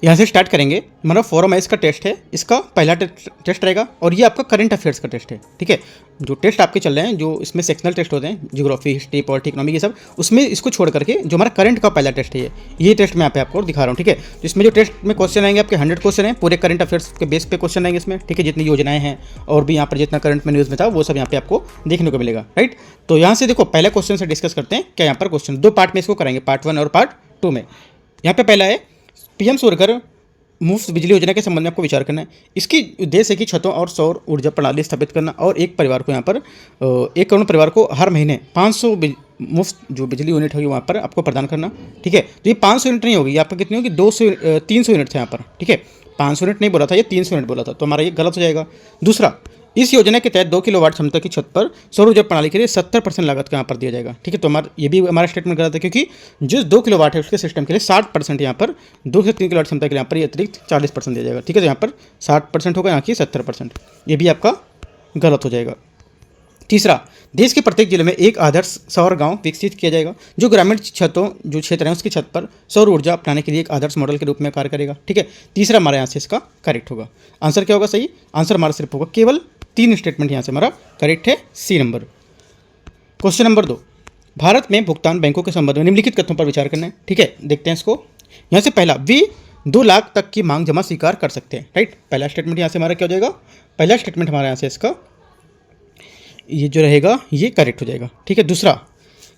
यहाँ से स्टार्ट करेंगे। हमारा फॉरम है, इसका टेस्ट है, इसका पहला टेस्ट रहेगा और ये आपका करंट अफेयर्स का टेस्ट है। ठीक है, जो टेस्ट आपके चल रहे हैं, जो इसमें सेक्शनल टेस्ट होते हैं, ज्योग्राफी, हिस्ट्री, पॉलिटी, इकोनॉमी, ये सब, उसमें इसको छोड़ करके जो हमारा करंट का पहला टेस्ट है, ये टेस्ट मैं यहाँ पे आपको दिखा रहा हूँ। ठीक है, तो इसमें जो टेस्ट में क्वेश्चन आएंगे आपके 100 क्वेश्चन हैं, पूरे करंट अफेयर्स के बेस पे क्वेश्चन आएंगे इसमें। ठीक है, जितनी योजनाएं हैं और भी यहाँ पर जितना करंट में न्यूज़ में था वो सब यहाँ पे आपको देखने को मिलेगा। राइट, तो यहाँ से देखो पहले क्वेश्चन से डिस्कस करते हैं। क्या यहाँ पर क्वेश्चन 2 पार्ट में इसको करेंगे, पार्ट 1 और पार्ट 2 में। यहाँ पे पहला है पीएम सूर्यघर मुफ्त बिजली योजना के संबंध में आपको विचार करना है। इसकी उद्देश्य है कि छतों और सौर ऊर्जा प्रणाली स्थापित करना और एक परिवार को यहाँ पर 1 करोड़ परिवार को हर महीने 500 मुफ्त जो बिजली यूनिट होगी वहाँ पर आपको प्रदान करना। ठीक है, तो ये 500 यूनिट नहीं होगी, आपका कितनी होगी, 300 यूनिट थे यहाँ पर। ठीक है, 500 यूनिट नहीं बोला था, ये 300 यूनिट बोला था, तो हमारा ये गलत हो जाएगा। दूसरा, इस योजना के तहत 2 किलोवाट क्षमता की छत पर सौर ऊर्जा प्रणाली के लिए 70% लागत का यहाँ पर दिया जाएगा। ठीक है, तो ये भी हमारा स्टेटमेंट गलत है, क्योंकि जो 2 किलोवाट है उसके सिस्टम के लिए 60% यहाँ पर 2 से 3 किलोवाट क्षमता के लिए यहाँ पर ये अतिरिक्त 40% दिया जाएगा। ठीक है, तो यहाँ पर 60% होगा, यहाँ की 70%, ये भी आपका गलत हो जाएगा। तीसरा, देश के प्रत्येक जिले में एक आदर्श सौर गांव विकसित किया जाएगा जो ग्रामीण छतों जो क्षेत्र हैं उसकी छत पर सौर ऊर्जा अपनाने के लिए एक आदर्श मॉडल के रूप में कार्य करेगा। ठीक है, तीसरा हमारे यहाँ से इसका करेक्ट होगा। आंसर क्या होगा सही? आंसर हमारा सिर्फ होगा केवल 3 स्टेटमेंट यहाँ से हमारा करेक्ट है, C number. Question number 2, Bharat में भुगतान बैंकों के संबंध में निम्नलिखित कथनों पर विचार करना है। ठीक है, देखते हैं इसको। यहाँ से पहला, वे 2 लाख तक की मांग जमा स्वीकार कर सकते हैं। राइट, पहला स्टेटमेंट यहाँ से हमारा क्या हो जाएगा? पहला स्टेटमेंट हमारा यहाँ से इसका ये जो रहेगा ये करेक्ट हो जाएगा। ठीक है, दूसरा,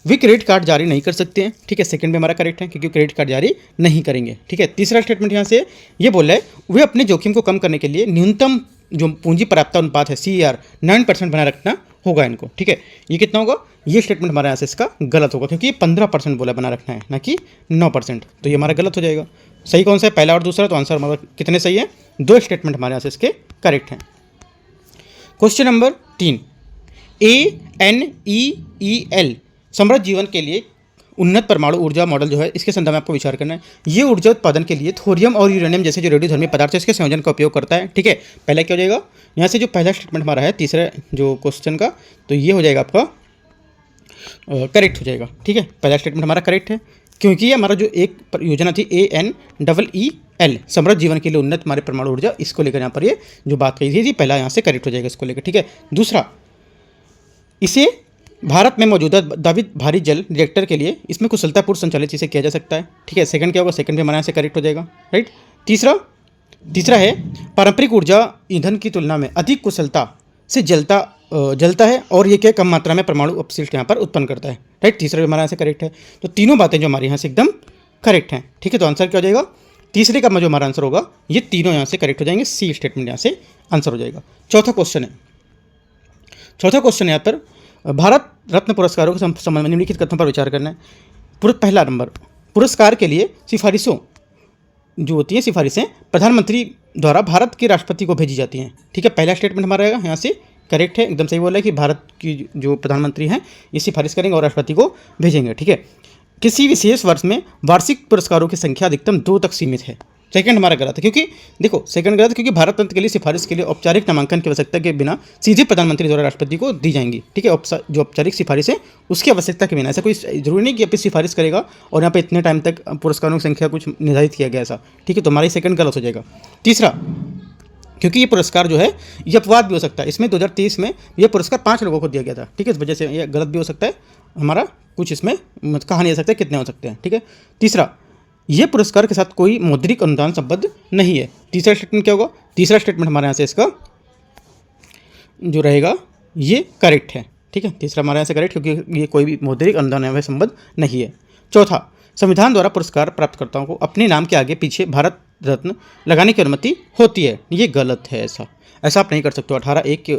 वे क्रेडिट कार्ड जारी नहीं कर सकते हैं। ठीक है, सेकंड में हमारा करेक्ट है क्योंकि क्रेडिट कार्ड जारी नहीं करेंगे। ठीक है, तीसरा स्टेटमेंट यहाँ से ये बोल रहा है वे अपने जोखिम को कम करने के लिए न्यूनतम जो पूंजी पर्याप्तता अनुपात है CER 9% बनाए रखना होगा इनको। ठीक है, ये कितना होगा? ये स्टेटमेंट हमारे यहाँ से इसका गलत होगा क्योंकि ये 15% बोला बना रखना है, ना कि 9%, तो ये हमारा गलत हो जाएगा। सही कौन सा है? पहला और दूसरा, तो आंसर हमारा कितने सही है? 2 स्टेटमेंट हमारे यहाँ से इसके करेक्ट हैं। क्वेश्चन नंबर 3, ANEEL समृद्ध जीवन के लिए उन्नत परमाणु ऊर्जा मॉडल जो है इसके संदर्भ में आपको विचार करना है। ये ऊर्जा उत्पादन के लिए थोरियम और यूरेनियम जैसे जो रेडियोधर्मी पदार्थ है इसके संयोजन का उपयोग करता है। ठीक है, पहला क्या हो जाएगा? यहाँ से जो पहला स्टेटमेंट हमारा है तीसरे जो क्वेश्चन का, तो ये हो जाएगा आपका करेक्ट हो जाएगा। ठीक है, पहला स्टेटमेंट हमारा करेक्ट है क्योंकि ये हमारा जो एक योजना थी ANEEL समृद्ध जीवन के लिए उन्नत हमारे परमाणु ऊर्जा, इसको लेकर यहाँ पर ये जो बात कही थी पहला यहाँ से करेक्ट हो जाएगा इसको लेकर। ठीक है, दूसरा, इसे भारत में मौजूदा दावित भारी जल रिएक्टर के लिए इसमें कुशलतापूर्ण संचालित इसे किया जा सकता है। ठीक है, सेकंड क्या होगा? सेकंड भी हमारे यहाँ से करेक्ट हो जाएगा। राइट, तीसरा है पारंपरिक ऊर्जा ईंधन की तुलना में अधिक कुशलता से जलता है और ये क्या कम मात्रा में परमाणु अपशिष्ट यहाँ पर उत्पन्न करता है। राइट, तीसरा भी हमारे यहाँ से करेक्ट है। तो तीनों बातें जो हमारे यहाँ से एकदम करेक्ट हैं। ठीक है, तो आंसर क्या हो जाएगा? तीसरे का जो हमारा आंसर होगा ये तीनों यहाँ से करेक्ट हो जाएंगे, सी स्टेटमेंट यहाँ से आंसर हो जाएगा। चौथा क्वेश्चन यहाँ पर भारत रत्न पुरस्कारों के संबंध में निम्नलिखित कथनों पर विचार करना है। पहला नंबर, पुरस्कार के लिए सिफारिशों जो होती हैं सिफारिशें प्रधानमंत्री द्वारा भारत के राष्ट्रपति को भेजी जाती हैं। ठीक है, पहला स्टेटमेंट हमारा रहेगा यहाँ से करेक्ट है, एकदम सही बोला है कि भारत की जो प्रधानमंत्री हैं ये सिफारिश करेंगे और राष्ट्रपति को भेजेंगे। ठीक है, किसी विशेष वर्ष में वार्षिक पुरस्कारों की संख्या अधिकतम 2 तक सीमित है। सेकंड हमारा गलत है क्योंकि देखो सेकंड गलत है क्योंकि भारत रत्न के लिए सिफारिश के लिए औपचारिक नामांकन की आवश्यकता के बिना सीधे प्रधानमंत्री द्वारा राष्ट्रपति को दी जाएंगी। ठीक है, जो औपचारिक सिफारिश है उसकी आवश्यकता के बिना, ऐसा कोई जरूरी नहीं कि आप सिफारिश करेगा और यहाँ पे इतने टाइम तक पुरस्कारों की संख्या कुछ निर्धारित किया गया ऐसा। ठीक है, तो हमारा सेकंड गलत हो जाएगा। तीसरा, क्योंकि ये पुरस्कार जो है ये अपवाद भी हो सकता है, इसमें 2023 में ये पुरस्कार 5 लोगों को दिया गया था। ठीक है, इस वजह से ये गलत भी हो सकता है, हमारा कुछ इसमें कहा नहीं जा सकता कितने हो सकते हैं। ठीक है, तीसरा, ये पुरस्कार के साथ कोई मौद्रिक अनुदान संबद्ध नहीं है। तीसरा स्टेटमेंट क्या होगा? तीसरा स्टेटमेंट हमारे यहाँ से इसका जो रहेगा ये करेक्ट है। ठीक है, तीसरा हमारे यहाँ से करेक्ट क्योंकि ये कोई भी मौद्रिक अनुदान है संबद्ध नहीं है। चौथा, संविधान द्वारा पुरस्कार प्राप्तकर्ताओं को अपने नाम के आगे पीछे भारत रत्न लगाने की अनुमति होती है। ये गलत है, ऐसा आप नहीं कर सकते हो। 18(1) के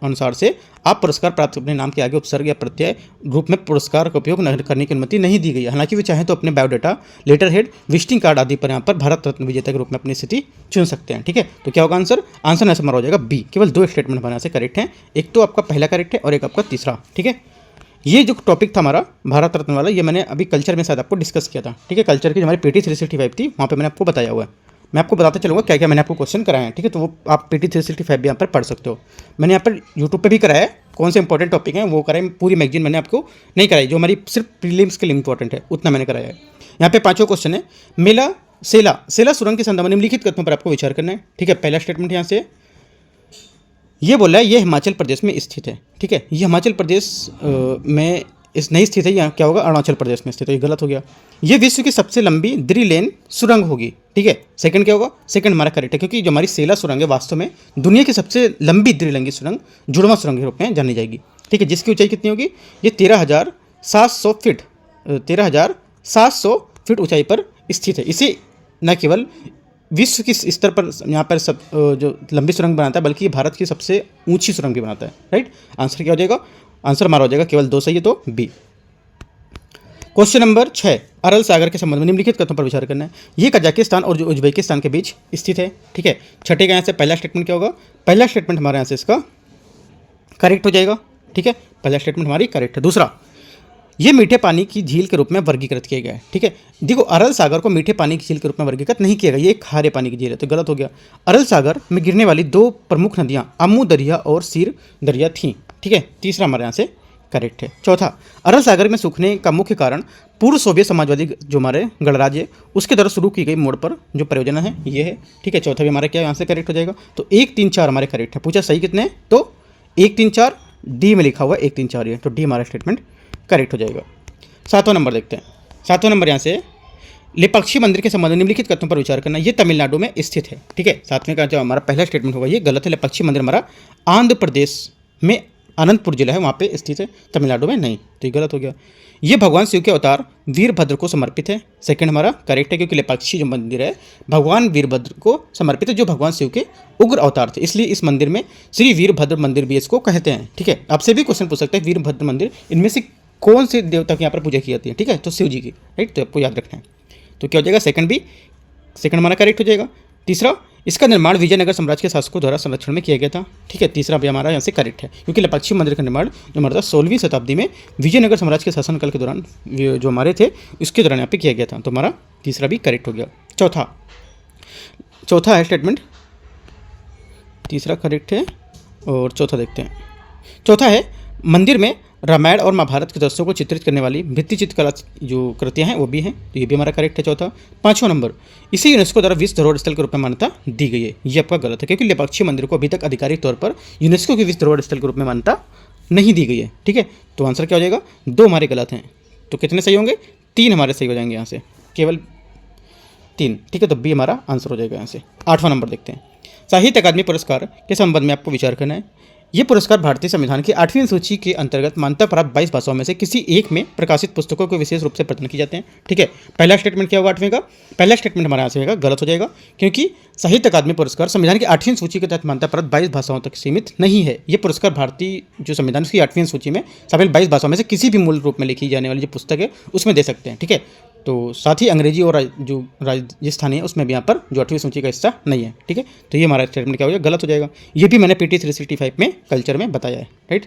अनुसार से आप पुरस्कार प्राप्त अपने नाम के आगे उपसर्ग या प्रत्यय रूप में पुरस्कार का उपयोग करने की अनुमति नहीं दी गई है। हालांकि वे चाहें तो अपने biodata, letter head, visiting card आदि पर यहाँ पर भारत रत्न विजेता के रूप में अपनी स्थिति चुन सकते हैं। ठीक है, तो क्या होगा आंसर? आंसर ऐसा हमारा हो जाएगा बी। केवल 2 स्टेटमेंट हमारे यहाँ से करेक्ट हैं, एक तो आपका पहला करेक्ट है और एक आपका तीसरा। ठीक है, ये जो टॉपिक था हमारा भारत रत्न वाला, ये मैंने अभी कल्चर में शायद आपको डिस्कस किया था। ठीक है, कल्चर की जो हमारी PT 365 थी वहाँ पे मैंने आपको बताया हुआ है। मैं आपको बताता चलूँगा क्या क्या मैंने आपको क्वेश्चन कराए हैं। ठीक है, तो वो आप PT 365 भी यहाँ पर पढ़ सकते हो। मैंने यहाँ पर यूट्यूब पे भी कराया है, कौन से इंपॉर्टेंट टॉपिक हैं वो कराए, पूरी मैगजीन मैंने आपको नहीं कराई, जो हमारी सिर्फ प्रीलिम्स के लिए इंपॉर्टेंट है उतना मैंने कराया है। यहाँ पे 5वां क्वेश्चन है, मेला सेला सुरंग के संदर्भ में निम्नलिखित कथनों पर आपको विचार करना है। ठीक है, पहला स्टेटमेंट यहाँ से ये बोला है, ये हिमाचल प्रदेश में स्थित है। ठीक है, ये हिमाचल प्रदेश में इस नहीं स्थित है, यहाँ क्या होगा, अरुणाचल प्रदेश में स्थित है। ये गलत हो गया। ये विश्व की सबसे लंबी 3 लेन सुरंग होगी। ठीक है, सेकंड क्या होगा, सेकंड हमारा करेक्ट है, क्योंकि जो हमारी सेला सुरंग है वास्तव में दुनिया की सबसे लंबी द्विलिंगी सुरंग, जुड़वा सुरंग के रूप में जानी जाएगी। ठीक है, जिसकी ऊंचाई कितनी होगी, ये 13,700 फीट 13,700 फीट ऊंचाई पर स्थित है। इसे न केवल विश्व की स्तर पर यहाँ पर सब जो लंबी सुरंग बनाता है, बल्कि भारत की सबसे ऊंची सुरंग भी बनाता है। राइट, आंसर क्या हो जाएगा, आंसर हमारा हो जाएगा केवल 2 सही है, तो बी। क्वेश्चन नंबर 6, अरल सागर के संबंध में निम्नलिखित कथनों पर विचार करना है। ये कजाकिस्तान और जो उज्बेकिस्तान के बीच स्थित है। ठीक है, छठे का यहाँ से पहला स्टेटमेंट क्या होगा, पहला स्टेटमेंट हमारे यहाँ से इसका करेक्ट हो जाएगा। ठीक है, पहला स्टेटमेंट हमारी करेक्ट है। दूसरा, ये मीठे पानी की झील के रूप में वर्गीकृत किया गया है। ठीक है, देखो अरल सागर को मीठे पानी की झील के रूप में वर्गीकृत नहीं किया गया, ये खारे पानी की झील है, तो गलत हो गया। अरल सागर में गिरने वाली 2 प्रमुख नदियाँ अम्मू दरिया और सीर दरिया थीं। ठीक है, तीसरा हमारे यहाँ से करेक्ट है। चौथा, अरल सागर में सूखने का मुख्य कारण पूर्व सोवियत समाजवादी जो हमारे गणराज्य उसके द्वारा शुरू की गई मोड़ पर जो परियोजना है ये है। ठीक है, चौथा भी हमारा क्या यहाँ से करेक्ट हो जाएगा, तो 1, 3, 4 हमारे करेक्ट है। पूछा सही कितने हैं, तो 1, 3, 4 डी में लिखा हुआ है 1, 3, 4 ये, तो डी हमारा स्टेटमेंट करेक्ट हो जाएगा। 7वां नंबर देखते हैं। 7वां नंबर यहाँ से लेपाक्षी मंदिर के संबंध में निम्नलिखित कथनों पर विचार करना। ये तमिलनाडु में स्थित है। ठीक है, 7वें का जो हमारा पहला स्टेटमेंट होगा ये गलत है। लेपाक्षी मंदिर हमारा आंध्र प्रदेश में अनंतपुर जिला है, वहाँ पे स्थित है, तमिलनाडु में नहीं, तो ये गलत हो गया। ये भगवान शिव के अवतार वीरभद्र को समर्पित है। सेकंड हमारा करेक्ट है, क्योंकि लेपाक्षी जो मंदिर है भगवान वीरभद्र को समर्पित है, जो भगवान शिव के उग्र अवतार थे, इसलिए इस मंदिर में श्री वीरभद्र मंदिर भी इसको कहते हैं। ठीक है, आपसे भी क्वेश्चन पूछ सकते हैं वीरभद्र मंदिर इनमें से कौन से देवता की यहाँ पर पूजा की जाती है। ठीक है, तो शिव जी की। राइट, तो आपको याद रखना है। तो क्या हो जाएगा, सेकंड भी, सेकंड हमारा करेक्ट हो जाएगा। तीसरा, इसका निर्माण विजयनगर साम्राज्य के शासकों द्वारा संरक्षण में किया गया था। ठीक है, तीसरा भी हमारा यहाँ से करेक्ट है, क्योंकि लेपाक्षी मंदिर का निर्माण जो हमारा 16वीं शताब्दी में विजयनगर साम्राज्य के शासनकाल के दौरान जो हमारे थे उसके दौरान यहाँ पे किया गया था, तो हमारा तीसरा भी करेक्ट हो गया। चौथा है स्टेटमेंट, तीसरा करेक्ट है और चौथा देखते हैं। चौथा है, मंदिर में रामायण और महाभारत के दृश्यों को चित्रित करने वाली भित्तिचित्र कला जो कृतियाँ हैं वो भी हैं, तो ये भी हमारा करेक्ट है। चौथा। 5वां नंबर, इसे यूनेस्को द्वारा विश्व धरोहर स्थल के रूप में मान्यता दी गई है, ये आपका गलत है, क्योंकि लेपाक्षी मंदिर को अभी तक आधिकारिक तौर पर यूनेस्को के विश्व धरोहर स्थल के रूप में मान्यता नहीं दी गई है। ठीक है, तो आंसर क्या हो जाएगा, 2 हमारे गलत हैं, तो कितने सही होंगे, 3 हमारे सही हो जाएंगे यहाँ से, केवल 3। ठीक है, तो बी हमारा आंसर हो जाएगा यहाँ से। 8वां नंबर देखते हैं। साहित्य अकादमी पुरस्कार के संबंध में आपको विचार करना है। ये पुरस्कार भारतीय संविधान की 8वीं सूची के अंतर्गत मान्यता प्राप्त 22 भाषाओं में से किसी एक में प्रकाशित पुस्तकों को विशेष रूप से प्रदान किए जाते हैं। ठीक है, पहला स्टेटमेंट क्या होगा 8वें का, पहला स्टेटमेंट हमारा यहाँ से होगा गलत हो जाएगा, क्योंकि साहित्य अकादमी पुरस्कार संविधान की 8वीं सूची के तहत मान्यता प्राप्त 22 भाषाओं तक सीमित नहीं है। ये पुरस्कार भारतीय जो संविधान की 8वीं सूची में शामिल 22 भाषाओं में से किसी भी मूल रूप में लिखी जाने वाली जो पुस्तक है उसमें दे सकते हैं। ठीक है, तो साथ ही अंग्रेजी और जो राजस्थानी है उसमें भी यहाँ पर जो 8वीं सूची का हिस्सा नहीं है। ठीक है, तो ये हमारा स्टेटमेंट क्या हो जाएगा, गलत हो जाएगा। ये भी मैंने PT 365 में कल्चर में बताया है। राइट,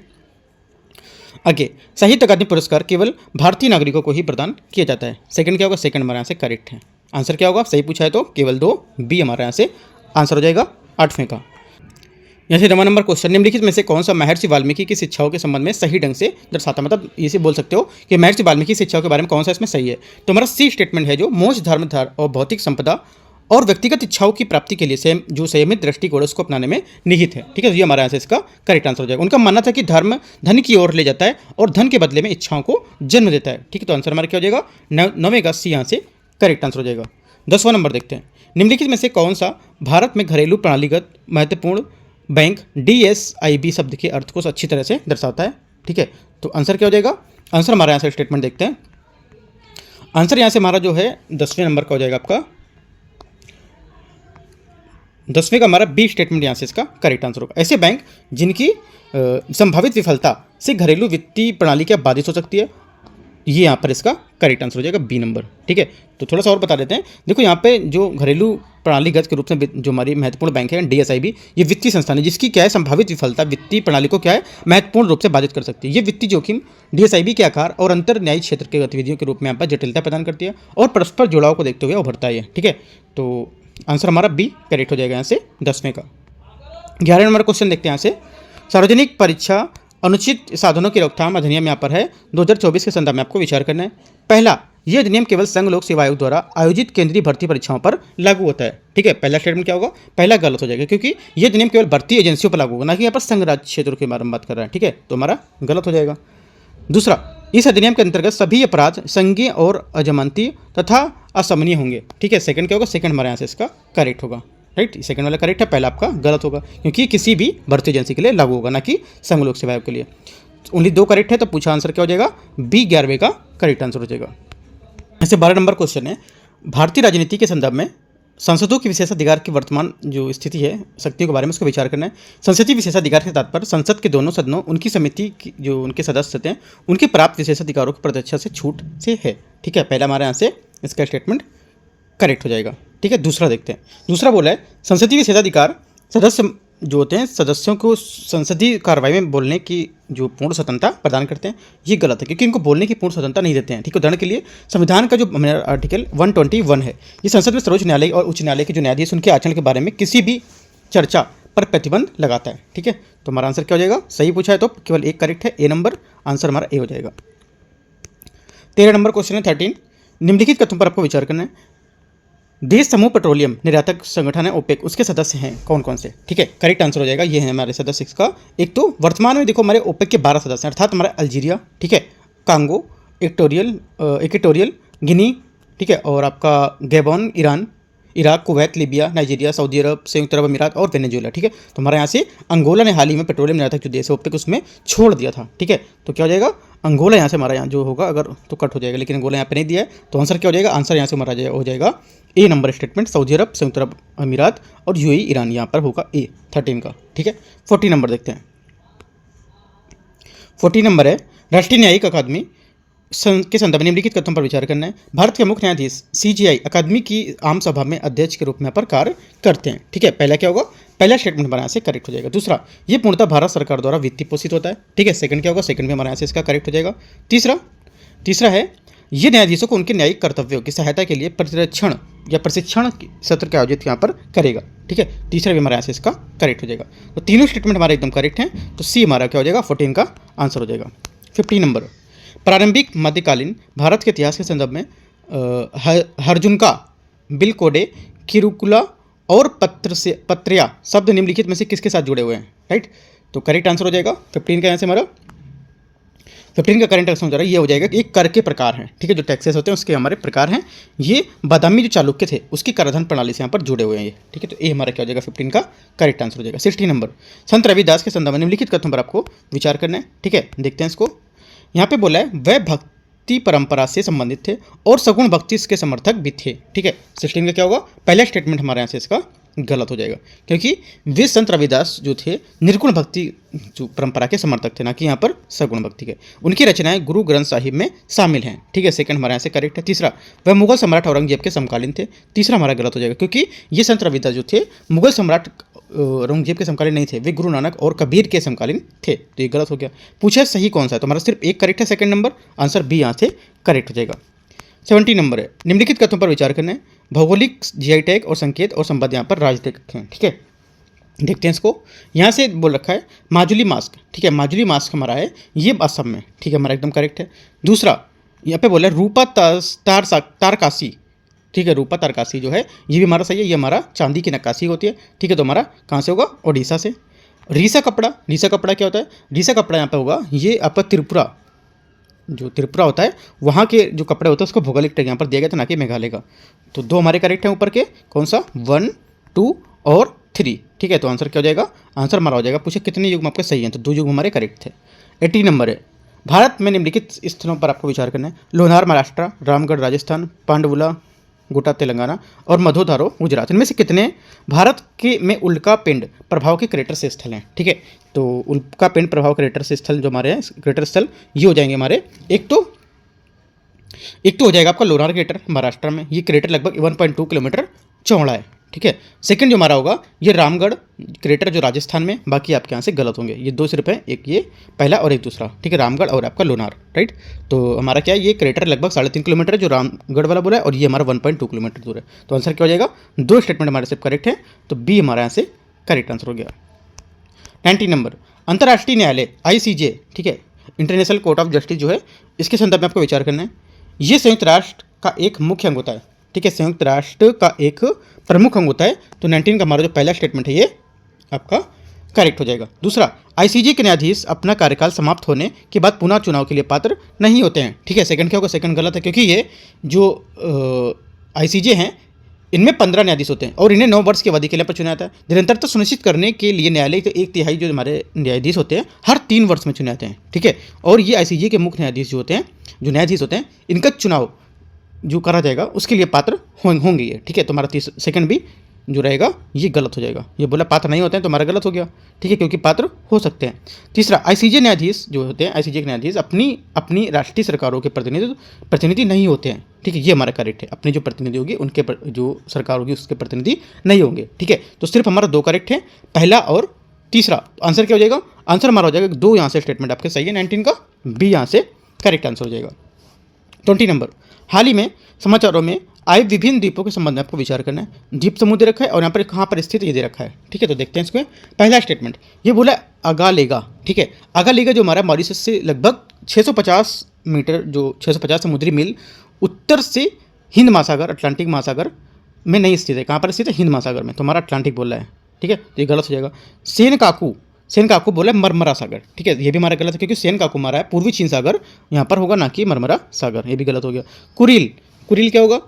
आगे, साहित्य अकादमी पुरस्कार केवल भारतीय नागरिकों को ही प्रदान किया जाता है। सेकंड क्या होगा, सेकंड हमारे यहाँ से करेक्ट है। आंसर क्या होगा, सही पूछा है तो केवल 2, बी हमारे यहाँ से आंसर हो जाएगा 8वें का। यहाँ से 9वां नंबर क्वेश्चन, निम्नलिखित में से कौन सा महर्षि वाल्मीकि की शिक्षाओं के संबंध में सही ढंग से दर्शाता, मतलब इसे बोल सकते हो कि महर्षि वाल्मीकि की शिक्षाओं के बारे में कौन सा इसमें सही है। तो हमारा सी स्टेटमेंट है, जो मोक्ष धर्म और भौतिक संपदा और व्यक्तिगत इच्छाओं की प्राप्ति के लिए जो संयमित दृष्टिकोण उसको अपनाने में निहित है। ठीक है, तो ये हमारे यहाँ से इसका करेक्ट आंसर हो जाएगा। उनका मानना था कि धर्म धन की ओर ले जाता है और धन के बदले में इच्छाओं को जन्म देता है। ठीक है, तो आंसर हमारा क्या हो जाएगा, 9वें का सी यहाँ से करेक्ट आंसर हो जाएगा। 10वां नंबर देखते हैं। निम्नलिखित में से कौन सा भारत में घरेलू प्रणालीगत महत्वपूर्ण बैंक DSIB शब्द के अर्थ को अच्छी तरह से दर्शाता है। ठीक है, तो आंसर क्या हो जाएगा, आंसर हमारा यहाँ से स्टेटमेंट देखते हैं। आंसर यहाँ से हमारा जो है 10वें नंबर का हो जाएगा आपका, 10वें का हमारा बी स्टेटमेंट यहाँ से इसका करेक्ट आंसर होगा। ऐसे बैंक जिनकी संभावित विफलता से घरेलू वित्तीय प्रणाली क्या बाधित हो सकती है, ये यहाँ पर इसका करेक्ट आंसर हो जाएगा बी नंबर। ठीक है, तो थोड़ा सा और बता देते हैं। देखो यहाँ पे जो घरेलू प्रणालीगत के रूप में जो हमारी महत्वपूर्ण बैंक है DSIB, ये वित्तीय संस्थान है जिसकी क्या है संभावित विफलता वित्तीय प्रणाली को क्या है महत्वपूर्ण रूप से बाधित कर सकती है। ये वित्तीय जोखिम DSIB के आकार और अंतर न्यायिक क्षेत्र के गतिविधियों के रूप में यहाँ पर जटिलता प्रदान करती है और परस्पर जुड़ाव को देखते हुए उभरता है। ठीक है, तो आंसर हमारा बी करेक्ट हो जाएगा यहाँ से 10वें का। 11 नंबर क्वेश्चन देखते हैं यहाँ से। सार्वजनिक परीक्षा अनुचित साधनों की रोकथाम अधिनियम यहाँ पर है 2024 के संदर्भ में आपको विचार करना है। पहला, यह अधिनियम केवल संघ लोक सेवा आयोग द्वारा आयोजित केंद्रीय भर्ती परीक्षाओं पर लागू होता है। ठीक है, पहला स्टेटमेंट क्या होगा, पहला गलत हो जाएगा, क्योंकि यह अधिनियम केवल भर्ती एजेंसियों पर लागू होगा, ना कि यहाँ पर संघ राज्य क्षेत्रों के बारे में बात कर रहा है। ठीक है, तो हमारा गलत हो जाएगा। दूसरा, इस अधिनियम के अंतर्गत सभी अपराध संज्ञेय और अजमानती तथा असमनीय होंगे। ठीक है, सेकंड क्या होगा, सेकंड हमारे यहाँ से इसका करेक्ट होगा। राइट, सेकंड वाला करेक्ट है, पहला आपका गलत होगा, क्योंकि किसी भी भर्ती एजेंसी के लिए लागू होगा, ना कि संघ लोक सेवा आयोग के लिए। ओनली 2 करेक्ट है, तो पूछा आंसर क्या हो जाएगा, बी 11वें का करेक्ट आंसर हो जाएगा। ऐसे 12 नंबर क्वेश्चन है, भारतीय राजनीति के संदर्भ में संसदों के विशेषाधिकार की वर्तमान जो स्थिति है, शक्तियों के बारे में उसको विचार करना है। संसदीय विशेषाधिकार के तात्पर्य संसद के दोनों सदनों, उनकी समिति की जो उनके सदस्य थे, उनके प्राप्त विशेषाधिकारों की प्रत्यक्षा से छूट से है। ठीक है, पहला हमारे यहाँ से इसका स्टेटमेंट करेक्ट हो जाएगा। ठीक है, दूसरा देखते हैं। दूसरा बोला है, संसदीय विशेषाधिकार सदस्य जो होते हैं, सदस्यों को संसदीय कार्रवाई में बोलने की जो पूर्ण स्वतंत्रता प्रदान करते हैं। ये गलत है, क्योंकि इनको बोलने की पूर्ण स्वतंत्रता नहीं देते हैं। ठीक है, उदाहरण के लिए संविधान का जो आर्टिकल 121 है, ये संसद में सर्वोच्च न्यायालय और उच्च न्यायालय के जो न्यायाधीश उनके आचरण के बारे में किसी भी चर्चा पर प्रतिबंध लगाता है। ठीक है, तो हमारा आंसर क्या हो जाएगा, सही पूछा है तो केवल एक करेक्ट है, ए नंबर, आंसर हमारा ए हो जाएगा। 13 नंबर क्वेश्चन है 13, निम्नलिखित कथनों पर आपको विचार करना है। देश समूह पेट्रोलियम निर्यातक संगठन है ओपेक, उसके सदस्य हैं कौन कौन से। ठीक है, करेक्ट आंसर हो जाएगा, ये है हमारे सदस्य इसका। एक तो वर्तमान में देखो हमारे ओपेक के 12 सदस्य हैं, अर्थात हमारा अल्जीरिया, ठीक है, कांगो, इक्वेटोरियल गिनी, ठीक है, और आपका Gabon, Iran, Iraq, Kuwait, Libya, Nigeria, Saudi Arabia, संयुक्त अरब अमीरात और वेनेजुएला। ठीक है, तो हमारे यहाँ से अंगोला ने हाल ही में पेट्रोलियम निर्यातक जो देश है ओपेक उसमें छोड़ दिया था। ठीक है, तो क्या हो जाएगा, अंगोला यहाँ से हमारा यहाँ जो होगा अगर तो कट हो जाएगा, लेकिन अंगोला यहाँ पे नहीं दिया है, तो आंसर क्या हो जाएगा, आंसर यहाँ से हमारा हो जाएगा ए नंबर स्टेटमेंट, सऊदी अरब, संयुक्त अरब अमीरात और यूएई, ईरान, यहाँ पर होगा ए 13 का। ठीक है, 40 नंबर देखते हैं। 40 नंबर है, राष्ट्रीय न्यायिक अकादमी के संदर्भ में निम्नलिखित कथनों पर विचार करना है। भारत के मुख्य न्यायाधीश सीजीआई अकादमी की आम सभा में अध्यक्ष के रूप में यहाँ पर कार्य करते हैं। ठीक है, पहला क्या होगा, पहला स्टेटमेंट हमारे यहाँ से करेक्ट हो जाएगा। दूसरा, ये पूर्णतः भारत सरकार द्वारा वित्तीय पोषित होता है। ठीक है, सेकंड क्या होगा, सेकंड भी हमारे यहाँ से इसका करेक्ट हो जाएगा। तीसरा है, ये न्यायाधीशों को उनके न्यायिक कर्तव्यों की सहायता के लिए प्रतिरक्षण या प्रशिक्षण सत्र के आयोजित यहाँ पर करेगा। ठीक है, तीसरा भी हमारे यहाँ से इसका करेक्ट हो जाएगा। तो तीनों स्टेटमेंट हमारे एकदम करेक्ट हैं, तो सी हमारा क्या हो जाएगा, 14 का आंसर हो जाएगा। 15 नंबर, प्रारंभिक मध्यकालीन भारत के इतिहास के संदर्भ में हरजुनका, बिलकोडे, किरुकुला और पत्रिया शब्द निम्नलिखित में से किसके साथ जुड़े हुए हैं। राइट, तो करेक्ट आंसर हो जाएगा 15 का यहाँ से हमारा 15 का करंट आंसर ये हो जाएगा कि एक कर के प्रकार हैं। ठीक है, जो टैक्सेस होते हैं उसके हमारे प्रकार हैं। ये बादामी जो चालुक्य थे उसकी कराधान प्रणाली से यहाँ पर जुड़े हुए हैं ये। ठीक है, तो ये हमारा क्या हो जाएगा, 15 का करेक्ट आंसर हो जाएगा। 16 नंबर, संत रविदास के संदर्भ में निम्नलिखित कथनों पर आपको विचार करना है। ठीक है, देखते हैं इसको। यहाँ पे बोला है, वह भक्ति परंपरा से संबंधित थे और सगुण भक्ति इसके समर्थक भी थे। ठीक है, 16 का क्या होगा, पहला स्टेटमेंट हमारे यहाँ से इसका गलत हो जाएगा, क्योंकि वे संत रविदास जो थे निर्गुण भक्ति जो परंपरा के समर्थक थे, ना कि यहाँ पर सगुण भक्ति के। उनकी रचनाएं गुरु ग्रंथ साहिब में शामिल हैं। ठीक है, सेकंड हमारे यहाँ से करेक्ट है। तीसरा, वह मुगल सम्राट औरंगजेब के समकालीन थे। तीसरा हमारा गलत हो जाएगा, क्योंकि ये संत रविदास जो थे मुगल सम्राट औरंगजेब के समकालीन नहीं थे, वे गुरु नानक और कबीर के समकालीन थे, तो ये गलत हो गया। पूछा सही कौन सा है, तो हमारा सिर्फ एक करेक्ट है, सेकंड नंबर, आंसर बी यहाँ से करेक्ट हो जाएगा। 70 नंबर है, निम्नलिखित कथनों पर विचार करना है। भौगोलिक जीआई टैग और संकेत और संबंध यहाँ पर राजनीतिक हैं। ठीक है, देखते हैं इसको। यहाँ से बोल रखा है माजुली मास्क। ठीक है, माजुली मास्क हमारा है ये असम में। ठीक है, हमारा एकदम करेक्ट है। दूसरा, यहाँ पे बोला है रूपा तारकासी। ठीक है, रूपा तारकासी जो है ये भी हमारा सही है, ये हमारा चांदी की नक्काशी होती है। ठीक है, तो हमारा कहाँ से होगा, ओडिशा से। रीसा कपड़ा क्या होता है, रीसा कपड़ा यहाँ पे होगा ये आपका त्रिपुरा, जो त्रिपुरा होता है वहाँ के जो कपड़े होते हैं उसको भौगोलिक टैग यहाँ पर दिया गया था, ना कि मेघालय का। तो 2 हमारे करेक्ट हैं ऊपर के, कौन सा, 1, 2 और 3। ठीक है, तो आंसर क्या हो जाएगा, आंसर हमारा हो जाएगा, पूछे कितने युग्म आपके सही हैं, तो 2 युग्म हमारे करेक्ट थे। 80 नंबर है, भारत में निम्नलिखित स्थलों पर आपको विचार करना है। लोनार महाराष्ट्र, रामगढ़ राजस्थान, पांडवुला गोटा तेलंगाना और मधोधारो गुजरात, इनमें से कितने भारत के में उल्का पिंड प्रभाव के क्रेटर से स्थल हैं। ठीक है, तो उल्का पिंड प्रभाव क्रेटर से स्थल जो हमारे हैं, क्रेटर स्थल ये हो जाएंगे हमारे, एक तो हो जाएगा आपका लोनार क्रेटर महाराष्ट्र में, ये क्रेटर लगभग 1.2 किलोमीटर चौड़ा है। ठीक है, सेकंड जो हमारा होगा ये रामगढ़ क्रेटर जो राजस्थान में, बाकी आपके यहाँ से गलत होंगे, ये 2 सिर्फ है, एक ये पहला और एक दूसरा। ठीक है, रामगढ़ और आपका लोनार। राइट, तो हमारा क्या है, ये क्रेटर लगभग 3.5 किलोमीटर है जो रामगढ़ वाला बोला है, और ये हमारा 1.2 किलोमीटर दूर है। तो आंसर क्या हो जाएगा, 2 स्टेटमेंट हमारे सिर्फ करेक्ट है, तो बी हमारे यहाँ से करेक्ट आंसर हो गया। 90 नंबर, अंतर्राष्ट्रीय न्यायालय ICJ, ठीक है, इंटरनेशनल कोर्ट ऑफ जस्टिस जो है, इसके संदर्भ में आपको विचार करना है। ये संयुक्त राष्ट्र का एक मुख्य अंग होता है, ठीक है, संयुक्त राष्ट्र का एक प्रमुख अंग होता है। तो 19 का हमारा जो पहला स्टेटमेंट है ये आपका करेक्ट हो जाएगा। दूसरा, आईसीजे के न्यायाधीश अपना कार्यकाल समाप्त होने के बाद पुनः चुनाव के लिए पात्र नहीं होते हैं, ठीक है। सेकंड क्या होगा, सेकंड गलत है, क्योंकि ये जो आईसीजे हैं इनमें 15 न्यायाधीश होते हैं और इन्हें 9 वर्ष की अवधि के लिए चुना जाता है। निरंतरता सुनिश्चित करने के लिए न्यायालय के 1/3 जो हमारे न्यायाधीश होते हैं हर 3 वर्ष में चुने जाते हैं, ठीक है। और ये आईसीजे के मुख्य न्यायाधीश जो होते हैं, जो न्यायाधीश होते हैं, इनका चुनाव जो करा जाएगा उसके लिए पात्र होंगे ये, ठीक है। तो हमारा सेकंड भी जो रहेगा ये गलत हो जाएगा। ये बोला पात्र नहीं होते हैं तो हमारा गलत हो गया, ठीक है, क्योंकि पात्र हो सकते हैं। तीसरा, आईसीजे न्यायाधीश जो होते हैं, आईसीजे के न्यायाधीश अपनी राष्ट्रीय सरकारों के प्रतिनिधि नहीं होते हैं, ठीक है। ये हमारा करेक्ट है, अपनी जो प्रतिनिधि होगी उनके जो सरकार होगी उसके प्रतिनिधि नहीं होंगे, ठीक है। तो सिर्फ हमारा 2 करेक्ट है, पहला और तीसरा। आंसर क्या हो जाएगा, आंसर हमारा हो जाएगा 2 यहाँ से स्टेटमेंट आपके सही है, 19 का बी यहाँ से करेक्ट आंसर हो जाएगा। 20 नंबर, हाल ही में समाचारों में आए विभिन्न द्वीपों के संबंध में आपको विचार करना है। द्वीप समूह दे रखा है और यहाँ पर कहाँ पर स्थित ये दे रखा है, ठीक है। तो देखते हैं इसमें पहला स्टेटमेंट, ये बोला अगालेगा, ठीक है। अगालेगा जो हमारा मॉरिशस से लगभग 650 मीटर, जो 650 समुद्री मील उत्तर से हिंद महासागर, अटलांटिक महासागर में नहीं स्थित है। कहाँ पर स्थित है, हिंद महासागर में, तो हमारा अटलांटिक बोल रहा है, ठीक है। तो ये गलत हो जाएगा। सेनकाकू बोला है मरमरा सागर, ठीक है, ये भी हमारा गलत है, क्योंकि सेनकाकू हमारा है पूर्वी चीन सागर, यहाँ पर होगा ना कि मरमरा सागर, ये भी गलत हो गया। कुरिल क्या होगा,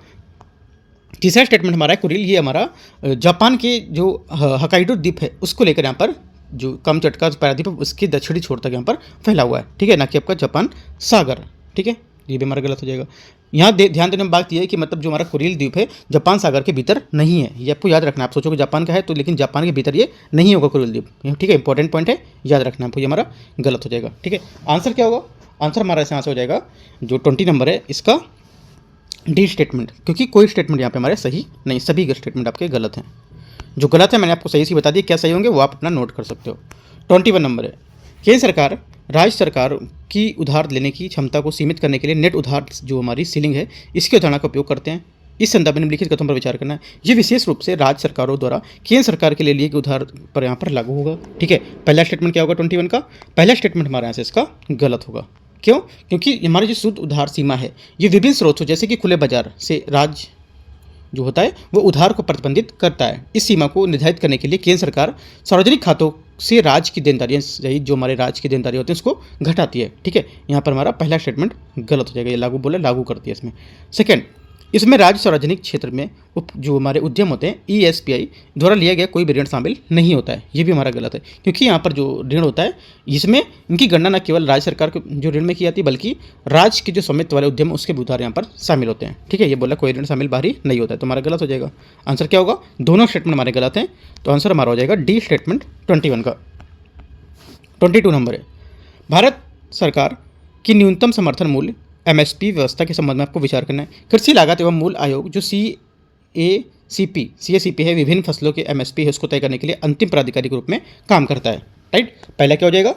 तीसरा स्टेटमेंट हमारा है कुरिल, ये हमारा जापान के जो हकाइडो द्वीप है उसको लेकर यहाँ पर जो कामचटका प्रायद्वीप उसके दक्षिणी छोर तक यहाँ पर फैला हुआ है, ठीक है, ना कि आपका जापान सागर, ठीक है। ये भी हमारा गलत हो जाएगा। यहाँ ध्यान देने में बात यह है कि मतलब जो हमारा कुरिल द्वीप है जापान सागर के भीतर नहीं है, ये आपको याद रखना है। आप सोचोगे जापान का है तो, लेकिन जापान के भीतर ये नहीं होगा कुरिल द्वीप, ठीक है, इंपॉर्टेंट पॉइंट है, याद रखना है आपको, ये हमारा गलत हो जाएगा, ठीक है। आंसर क्या होगा, आंसर हमारा यहाँ से हो जाएगा जो 20 नंबर है इसका डी स्टेटमेंट, क्योंकि कोई स्टेटमेंट यहाँ पे हमारे सही नहीं, सभी स्टेटमेंट आपके गलत हैं। जो गलत है मैंने आपको सही से बता दिया, क्या सही होंगे वो आप अपना नोट कर सकते हो। 21 नंबर है, केंद्र सरकार राज्य सरकार की उधार लेने की क्षमता को सीमित करने के लिए नेट उधार जो हमारी सीलिंग है इसकी अवधारणा का उपयोग करते हैं। इस संदर्भ में निम्नलिखित कथनों पर विचार करना है। ये विशेष रूप से राज्य सरकारों द्वारा केंद्र सरकार के लिए लिए गए उधार पर यहाँ पर लागू होगा, ठीक है। पहला स्टेटमेंट क्या होगा 21 का, पहला स्टेटमेंट हमारे यहाँ से इसका गलत होगा। क्यों, क्योंकि हमारी जो शुद्ध उधार सीमा है ये विभिन्न स्रोतों जैसे कि खुले बाजार से राज्य जो होता है वो उधार को प्रतिबंधित करता है। इस सीमा को निर्धारित करने के लिए केंद्र सरकार सार्वजनिक खातों से राज्य की देनदारियाँ सहित जो हमारे राज्य की देनदारी होती है उसको घटाती है, ठीक है। यहाँ पर हमारा पहला स्टेटमेंट गलत हो जाएगा, ये लागू बोला लागू करती है इसमें। सेकंड, इसमें राज्य सार्वजनिक क्षेत्र में जो हमारे उद्यम होते हैं ईएसपीआई द्वारा लिया गया कोई भी ऋण शामिल नहीं होता है, ये भी हमारा गलत है, क्योंकि यहाँ पर जो ऋण होता है इसमें इनकी गणना न केवल राज्य सरकार के जो ऋण में की जाती है बल्कि राज्य के जो स्वामित्व वाले उद्यम उसके भी उधार यहाँ पर शामिल होते हैं, ठीक है। ये बोला कोई ऋण शामिल बाहरी नहीं होता है, तो हमारा गलत हो जाएगा। आंसर क्या होगा, दोनों स्टेटमेंट हमारे गलत हैं, तो आंसर हमारा हो जाएगा डी स्टेटमेंट 21 का। 22 नंबर है, भारत सरकार की न्यूनतम समर्थन मूल्य एमएसपी व्यवस्था के संबंध में आपको विचार करना है। कृषि लागत एवं मूल्य आयोग जो सीएसीपी है विभिन्न फसलों के एमएसपी है उसको तय करने के लिए अंतिम प्राधिकारी के रूप में काम करता है, राइट। पहला क्या हो जाएगा,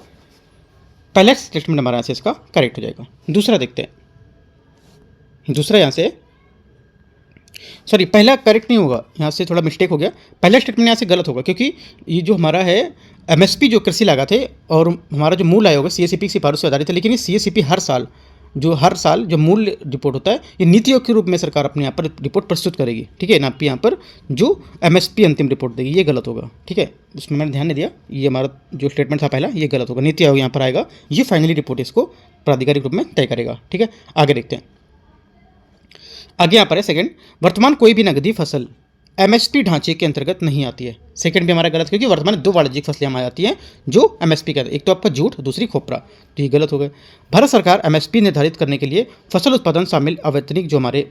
पहला स्टेटमेंट हमारा यहाँ से इसका करेक्ट हो जाएगा। दूसरा देखते हैं, दूसरा यहाँ से सॉरी पहला करेक्ट नहीं होगा, यहाँ से थोड़ा मिस्टेक हो गया, पहला स्टेटमेंट यहाँ से गलत होगा, क्योंकि ये जो हमारा है एमएसपी जो कृषि लागत है और हमारा जो मूल आयोग है सीएसीपी की सिफारिश से आधारित है, लेकिन ये सीएसीपी हर साल जो मूल्य रिपोर्ट होता है ये नीति आयोग के रूप में सरकार अपने यहाँ पर रिपोर्ट प्रस्तुत करेगी, ठीक है ना, यहाँ पर जो एमएसपी अंतिम रिपोर्ट देगी, ये गलत होगा, ठीक है। इसमें मैंने ध्यान नहीं दिया, ये हमारा जो स्टेटमेंट था पहला ये गलत होगा, नीति आयोग यहाँ पर आएगा, ये फाइनली रिपोर्ट इसको प्राधिकारिक रूप में तय करेगा, ठीक है। आगे देखते हैं, आगे यहाँ पर है सेकंड, वर्तमान कोई भी नकदी फसल एमएसपी ढांचे के अंतर्गत नहीं आती है। सेकंड भी हमारा गलत, क्योंकि वर्तमान 2 वाणिज्यिक फसलें हमारी आती हैं जो एमएसपी का, एक तो आपका जूट दूसरी खोपरा, तो ये गलत हो गए। भारत सरकार एमएसपी निर्धारित करने के लिए फसल उत्पादन शामिल अवैतनिक जो हमारे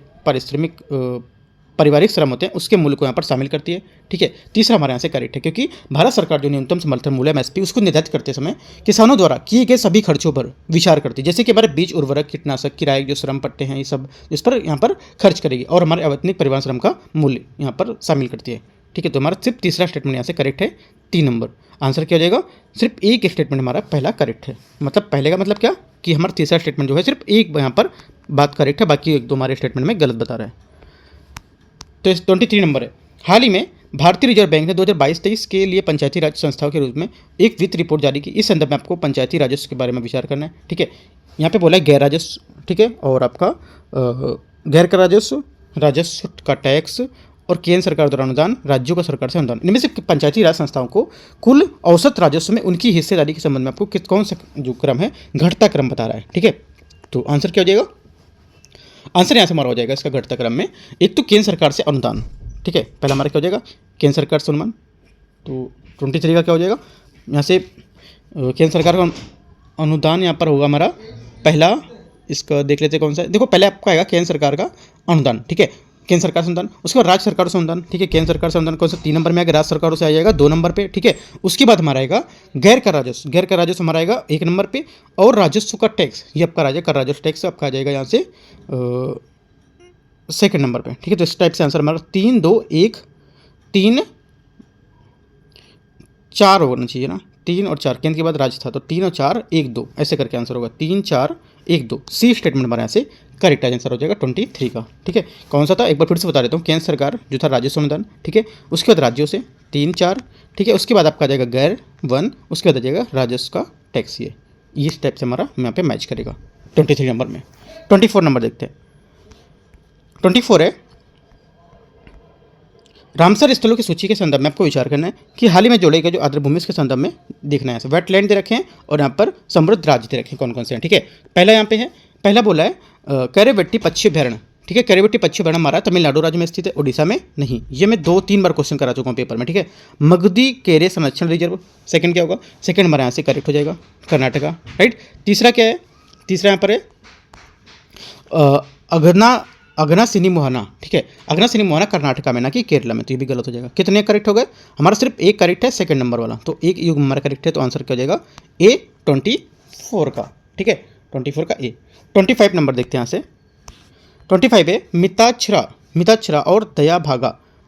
पारिवारिक श्रम होते हैं उसके मूल्य को यहाँ पर शामिल करती है, ठीक है। तीसरा हमारे यहाँ से करेक्ट है, क्योंकि भारत सरकार जो न्यूनतम समर्थन मूल्य एमएसपी उसको निर्धारित करते समय किसानों द्वारा किए गए सभी खर्चों पर विचार करती है, जैसे कि हमारे बीज उर्वरक कीटनाशक किराए जो श्रम पट्टे हैं ये सब इस पर यहाँ पर खर्च करेगी, और हमारे अवैतनिक परिवहन श्रम का मूल्य यहाँ पर शामिल करती है, ठीक है। तो हमारा सिर्फ तीसरा स्टेटमेंट यहाँ से करेक्ट है, 3 नंबर आंसर क्या हो जाएगा, सिर्फ एक स्टेटमेंट हमारा पहला करेक्ट है, मतलब पहले का मतलब क्या कि हमारा तीसरा स्टेटमेंट जो है सिर्फ एक यहाँ पर बात करेक्ट है, बाकी 1-2 हमारे स्टेटमेंट में गलत बता रहा है। तो 23 नंबर है, हाल ही में भारतीय रिजर्व बैंक ने 2022-23 के लिए पंचायती राज संस्थाओं के रूप में एक वित्त रिपोर्ट जारी की। इस संदर्भ में आपको पंचायती राजस्व के बारे में विचार करना है, ठीक है। यहाँ पे बोला है गैर राजस्व, ठीक है, और आपका गैर कर राजस्व, राजस्व का टैक्स, और केंद्र सरकार द्वारा अनुदान, राज्यों का सरकार से अनुदान। इनमें से पंचायती राज संस्थाओं को कुल औसत राजस्व में उनकी हिस्सेदारी के संबंध में आपको कौन सा जो क्रम है, घटता क्रम बता रहा है। ठीक है, तो आंसर क्या हो जाएगा? आंसर यहाँ से हमारा हो जाएगा इसका घटता क्रम में, एक तो केंद्र सरकार से अनुदान। ठीक है, पहला हमारा क्या हो जाएगा? केंद्र सरकार से अनुदान। तो 23 का क्या हो जाएगा? यहाँ से केंद्र सरकार का अनुदान यहाँ पर होगा हमारा पहला, इसका देख लेते हैं कौन सा है। देखो पहले आपका आएगा केंद्र सरकार का अनुदान, ठीक है, केंद्र सरकार से अनुदान। उसके बाद राज्य सरकार से अनुदान, ठीक है, केंद्र सरकार से अनुदान कौन सा? 3 नंबर में आएगा, राज्य सरकारों से आ जाएगा 2 नंबर पे, ठीक है। उसके बाद हमारा आएगा गैर कर राजस्व, गैर कर राजस्व हमारा आएगा 1 नंबर पे, और राजस्व का टैक्स, ये आपका राज्य कर राजस्व टैक्स आपका आ जाएगा यहाँ से सेकंड नंबर पे, ठीक है। तो इस टाइप से आंसर हमारा 3 2 1 3 4 होना चाहिए ना, 3 और 4, केंद्र के बाद राज्य था तो 3 और 4 1 2 ऐसे करके आंसर होगा, 3 4 1 2। सी स्टेटमेंट हमारे यहाँ से करेक्ट आंसर हो जाएगा 23 का, ठीक है। कौन सा था एक बार फिर से बता देता हूँ, केंद्र सरकार जो था राजस्व अनुदान, ठीक है, उसके बाद राज्यों से 3 4, ठीक है, उसके बाद आपका आ जाएगा गैर 1, उसके बाद आ जाएगा राजस्व का टैक्स। ये इस टाइप से हमारा यहाँ पे मैच करेगा 23 नंबर में। 24 नंबर देखते हैं। 24 है, रामसर स्थलों की सूची के संदर्भ में आपको विचार करना है कि हाल ही में जोड़े गए जो आर्द्रभूमि के संदर्भ में देखना है। वेटलैंड दे रखे हैं और यहाँ पर समृद्ध राज्य दे रखे हैं, कौन कौन से हैं, ठीक है। पहला यहाँ पे है, पहला बोला है कैरेवेट्टी पक्षी अभ्यारण्य, ठीक है। कैरेवेट्टी पक्षी अभ्यारण्य हमारा तमिलनाडु राज्य में स्थित है, उड़ीसा में नहीं। ये मैं 2-3 बार क्वेश्चन करा चुका हूँ पेपर में, ठीक है। मगधी केरे संरक्षण रिजर्व, सेकंड क्या होगा? सेकंड हमारे यहाँ से करेक्ट हो जाएगा, कर्नाटका, राइट। तीसरा क्या है? तीसरा यहाँ पर है अगनासिनी मोहना, ठीक है। अगनासिनी मोहना कर्नाटका में ना कि केरला में, तो ये भी गलत हो जाएगा। कितने करेक्ट हो गए? हमारा सिर्फ एक करेक्ट है, सेकंड नंबर वाला, तो एक युग हमारा करेक्ट है, तो आंसर क्या हो जाएगा? ए 24 का, ठीक है, 24 का ए। 25 नंबर देखते हैं यहाँ से। 25 है मिताक्षरा और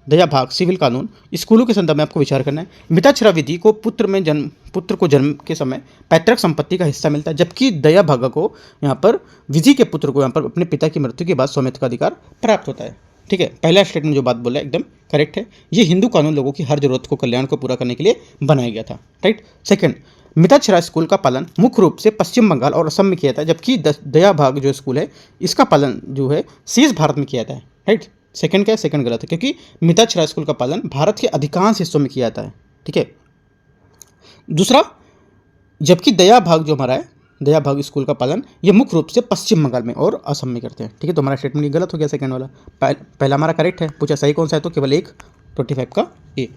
दया भाग सिविल कानून स्कूलों के संदर्भ में आपको विचार करना है। मिताक्षरा विधि को पुत्र को जन्म के समय पैतृक संपत्ति का हिस्सा मिलता है, जबकि दया भागा को यहाँ पर विधि के पुत्र को यहाँ पर अपने पिता की मृत्यु के बाद स्वामित्व का अधिकार प्राप्त होता है, ठीक है। पहला स्टेटमेंट जो बात बोला है एकदम करेक्ट है। ये हिंदू कानून लोगों की हर जरूरत को, कल्याण को पूरा करने के लिए बनाया गया था, राइट। सेकंड, मिताक्षरा स्कूल का पालन मुख्य रूप से पश्चिम बंगाल और असम में किया जाता है, जबकि दया भाग जो स्कूल है इसका पालन जो है शेष भारत में किया जाता है, राइट। सेकंड क्या है? सेकंड गलत है, क्योंकि मिताक्षरा स्कूल का पालन भारत के अधिकांश हिस्सों में किया जाता है, ठीक है। दूसरा, जबकि दया भाग जो हमारा है, दया भाग स्कूल का पालन ये मुख्य रूप से पश्चिम बंगाल में और असम में करते हैं, ठीक है। तो हमारा स्टेटमेंट ये गलत हो गया, सेकंड वाला। पहला हमारा करेक्ट है, पूछा सही कौन सा है, तो केवल एक 25 का ए।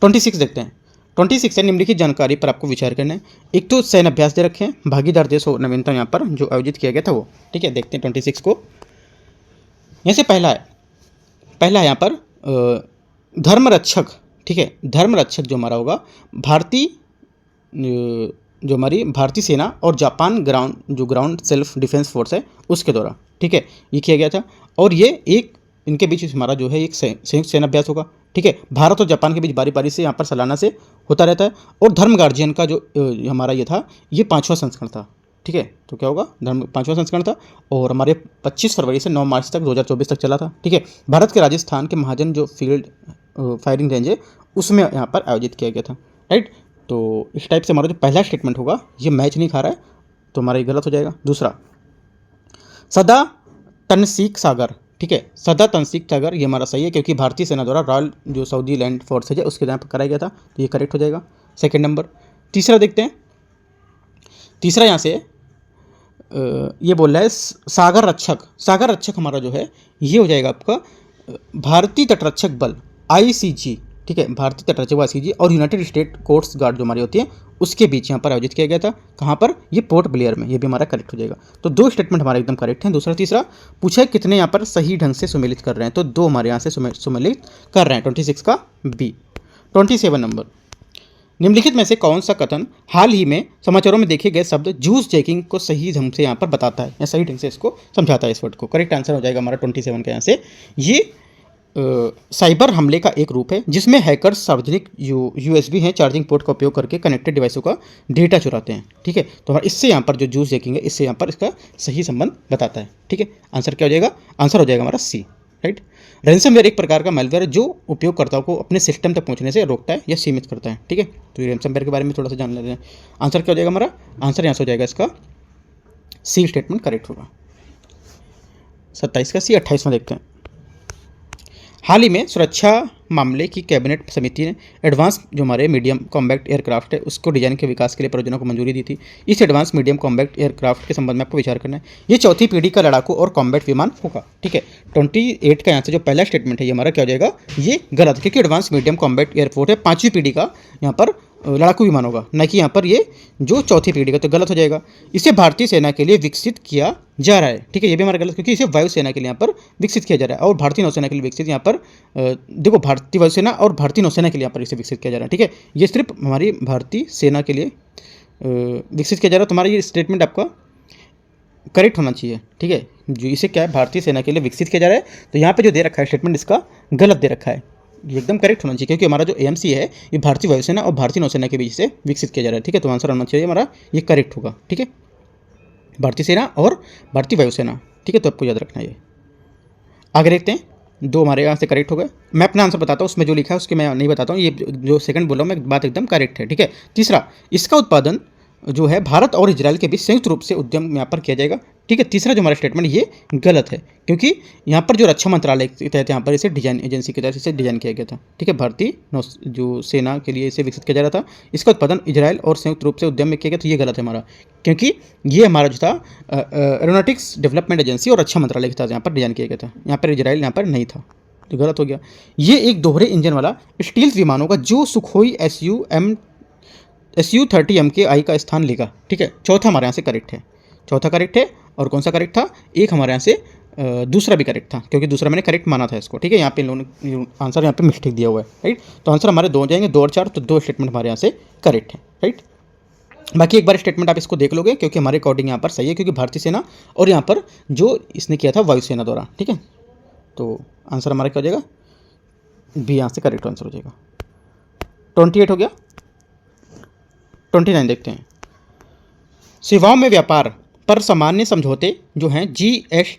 26 देखते हैं। 26 है, निम्नलिखित जानकारी पर आपको विचार करना है। एक तो सैन्य अभ्यास दे रखे हैं, भागीदार देश हो नवीनतम यहाँ पर जो आयोजित किया गया था वो, ठीक है। देखते हैं 26 को। यहाँ से पहला है यहाँ पर धर्मरक्षक, ठीक है। धर्मरक्षक जो हमारा होगा जो हमारी भारतीय सेना और Japan ground self defence force है उसके द्वारा, ठीक है, ये किया गया था। और ये एक इनके बीच हमारा जो है एक संयुक्त सेना अभ्यास होगा, ठीक है। भारत और जापान के बीच बारी बारी से यहाँ पर सालाना से होता रहता है। और धर्म गार्जियन का जो हमारा ये था, ये 5वां संस्करण था, ठीक है। तो क्या होगा? 5वां संस्करण था और हमारे 25 फरवरी से 9 मार्च तक 2024 तक चला था, ठीक है। भारत के राजस्थान के महाजन जो फील्ड फायरिंग रेंज है उसमें यहाँ पर आयोजित किया गया था, राइट। तो इस टाइप से हमारा जो पहला स्टेटमेंट होगा ये मैच नहीं खा रहा है, तो हमारा ये गलत हो जाएगा। दूसरा, सदा तनसीक सागर, ठीक है, सदा तनसीक सागर ये हमारा सही है, क्योंकि भारतीय सेना द्वारा रॉयल जो सऊदी लैंड फोर्स है उसके द्वारा कराया गया था, तो ये करेक्ट हो जाएगा, सेकंड नंबर। तीसरा देखते हैं। तीसरा यहाँ से ये बोल रहा है सागर रक्षक हमारा जो है ये हो जाएगा आपका भारतीय तटरक्षक बल ICG, ठीक है, भारतीय तटरक्षक बल ICG और यूनाइटेड स्टेट कोस्ट गार्ड जो हमारी होती है उसके बीच यहाँ पर आयोजित किया गया था। कहाँ पर? ये पोर्ट ब्लेयर में, ये भी हमारा करेक्ट हो जाएगा। तो 2 स्टेटमेंट हमारे एकदम करेक्ट हैं। दूसरा तीसरा पूछा है कितने यहाँ पर सही ढंग से सुमेलित कर रहे हैं, तो 2 हमारे यहाँ से सुमेलित कर रहे हैं, 26 का बी। 27 नंबर, निम्नलिखित में से कौन सा कथन हाल ही में समाचारों में देखे गए शब्द जूस जैकिंग को सही ढंग से यहाँ पर बताता है या सही ढंग से इसको समझाता है? इस वर्ड को करेक्ट आंसर हो जाएगा हमारा 27 का यहाँ से। ये साइबर हमले का एक रूप है जिसमें हैकर्स सार्वजनिक USB हैं चार्जिंग पोर्ट का उपयोग करके कनेक्टेड डिवाइसों का डेटा चुराते हैं, ठीक है। तो हमारा इससे यहाँ पर जो जूस जैकिंग है इससे यहाँ पर इसका सही संबंध बताता है, ठीक है। आंसर क्या हो जाएगा? आंसर हो जाएगा हमारा सी, राइट। रैंसमवेयर एक प्रकार का मैलवेयर जो उपयोगकर्ताओं को अपने सिस्टम तक पहुंचने से रोकता है या सीमित करता है, ठीक है। तो ये रैंसमवेयर के बारे में थोड़ा सा जान लेते हैं। आंसर क्या हो जाएगा हमारा? आंसर यहाँ से हो जाएगा इसका सी स्टेटमेंट करेक्ट होगा। 27 का सी। 28वां देखते हैं। हाल ही में सुरक्षा मामले की कैबिनेट समिति ने एडवांस जो हमारे मीडियम कॉम्बैक्ट एयरक्राफ्ट है उसको डिजाइन के विकास के लिए परियोजना को मंजूरी दी थी। इस एडवांस मीडियम कॉम्बैक्ट एयरक्राफ्ट के संबंध में आपको विचार करना है। ये चौथी पीढ़ी का लड़ाकू और कॉम्बैक्ट विमान होगा, ठीक है। 28 का यहाँ से जो पहला स्टेटमेंट है ये हमारा क्या हो जाएगा, ये गलत है, क्योंकि एडवांस मीडियम कॉम्बैक्ट एयरफोर्स है, 5वीं पीढ़ी का यहाँ पर लड़ाकू विमान होगा, न कि यहाँ पर ये जो चौथी पीढ़ी का, तो गलत हो जाएगा। इसे भारतीय सेना के लिए विकसित किया जा रहा है, ठीक है, ये भी हमारा गलत, क्योंकि इसे वायुसेना के लिए यहाँ पर विकसित किया जा रहा है और भारतीय नौसेना के लिए विकसित यहाँ पर देखो भारतीय वायुसेना और भारतीय नौसेना के लिए यहाँ पर इसे विकसित किया जा रहा है, ठीक है। ये सिर्फ हमारी भारतीय सेना के लिए विकसित किया जा रहा है। तुम्हारा ये स्टेटमेंट आपका करेक्ट होना चाहिए, ठीक है। जो इसे क्या है, भारतीय सेना के लिए विकसित किया जा रहा है, तो यहाँ पे जो दे रखा है स्टेटमेंट इसका गलत दे रखा है, ये एकदम करेक्ट होना चाहिए, क्योंकि हमारा जो एएमसी है ये भारतीय वायुसेना और भारतीय नौसेना के बीच से विकसित किया जा रहा है, ठीक है। तो आंसर होना चाहिए हमारा ये करेक्ट होगा, ठीक है, भारतीय सेना और भारतीय वायुसेना, ठीक है। तो आपको याद रखना है। आगे देखते हैं, दो हमारे यहाँ से करेक्ट हो गए। मैं अपना आंसर बताता हूँ, उसमें जो लिखा है उसके मैं नहीं बताता हूँ, ये जो सेकंड बोला हूँ मैं बात एकदम करेक्ट है, ठीक है। तीसरा, इसका उत्पादन जो है भारत और इजराइल के बीच संयुक्त रूप से उद्यम यहाँ पर किया जाएगा, ठीक है। तीसरा जो हमारा स्टेटमेंट ये गलत है, क्योंकि यहाँ पर जो रक्षा मंत्रालय के तहत यहाँ पर इसे डिजाइन एजेंसी के तहत इसे डिजाइन किया गया था, ठीक है। भारतीय जो सेना के लिए इसे विकसित किया जा रहा था, इसका उत्पादन इजराइल और संयुक्त रूप से उद्यम में किया गया, तो ये गलत है हमारा, क्योंकि ये हमारा जो था एरोनॉटिक्स डेवलपमेंट एजेंसी और रक्षा मंत्रालय के तहत यहाँ पर डिजाइन किया गया था, यहाँ पर इजराइल यहाँ पर नहीं था, तो गलत हो गया। ये एक दोहरे इंजन वाला स्टील्थ विमानों का जो सुखोई SU-30 MKI का स्थान लेगा, ठीक है। चौथा हमारे यहाँ से करेक्ट है, चौथा करेक्ट है। और कौन सा करेक्ट था, एक हमारे यहाँ से दूसरा भी करेक्ट था, क्योंकि दूसरा मैंने करेक्ट माना था इसको, ठीक है। यहाँ पे इन लोगों ने आंसर यहाँ पे मिस्टेक दिया हुआ है, राइट। तो आंसर हमारे 2 हो जाएंगे, 2 और 4, तो 2 स्टेटमेंट हमारे यहाँ से करेक्ट है, राइट। बाकी एक बार स्टेटमेंट आप इसको देख लोगे, क्योंकि हमारे अकॉर्डिंग यहाँ पर सही है, क्योंकि भारतीय सेना और यहाँ पर जो इसने किया था वायुसेना द्वारा, ठीक है। तो आंसर हमारा क्या हो जाएगा, बी यहाँ से करेक्ट आंसर हो जाएगा। 28 हो गया। 29 देखते हैं। सेवाओं में व्यापार पर सामान्य समझौते जो हैं GATS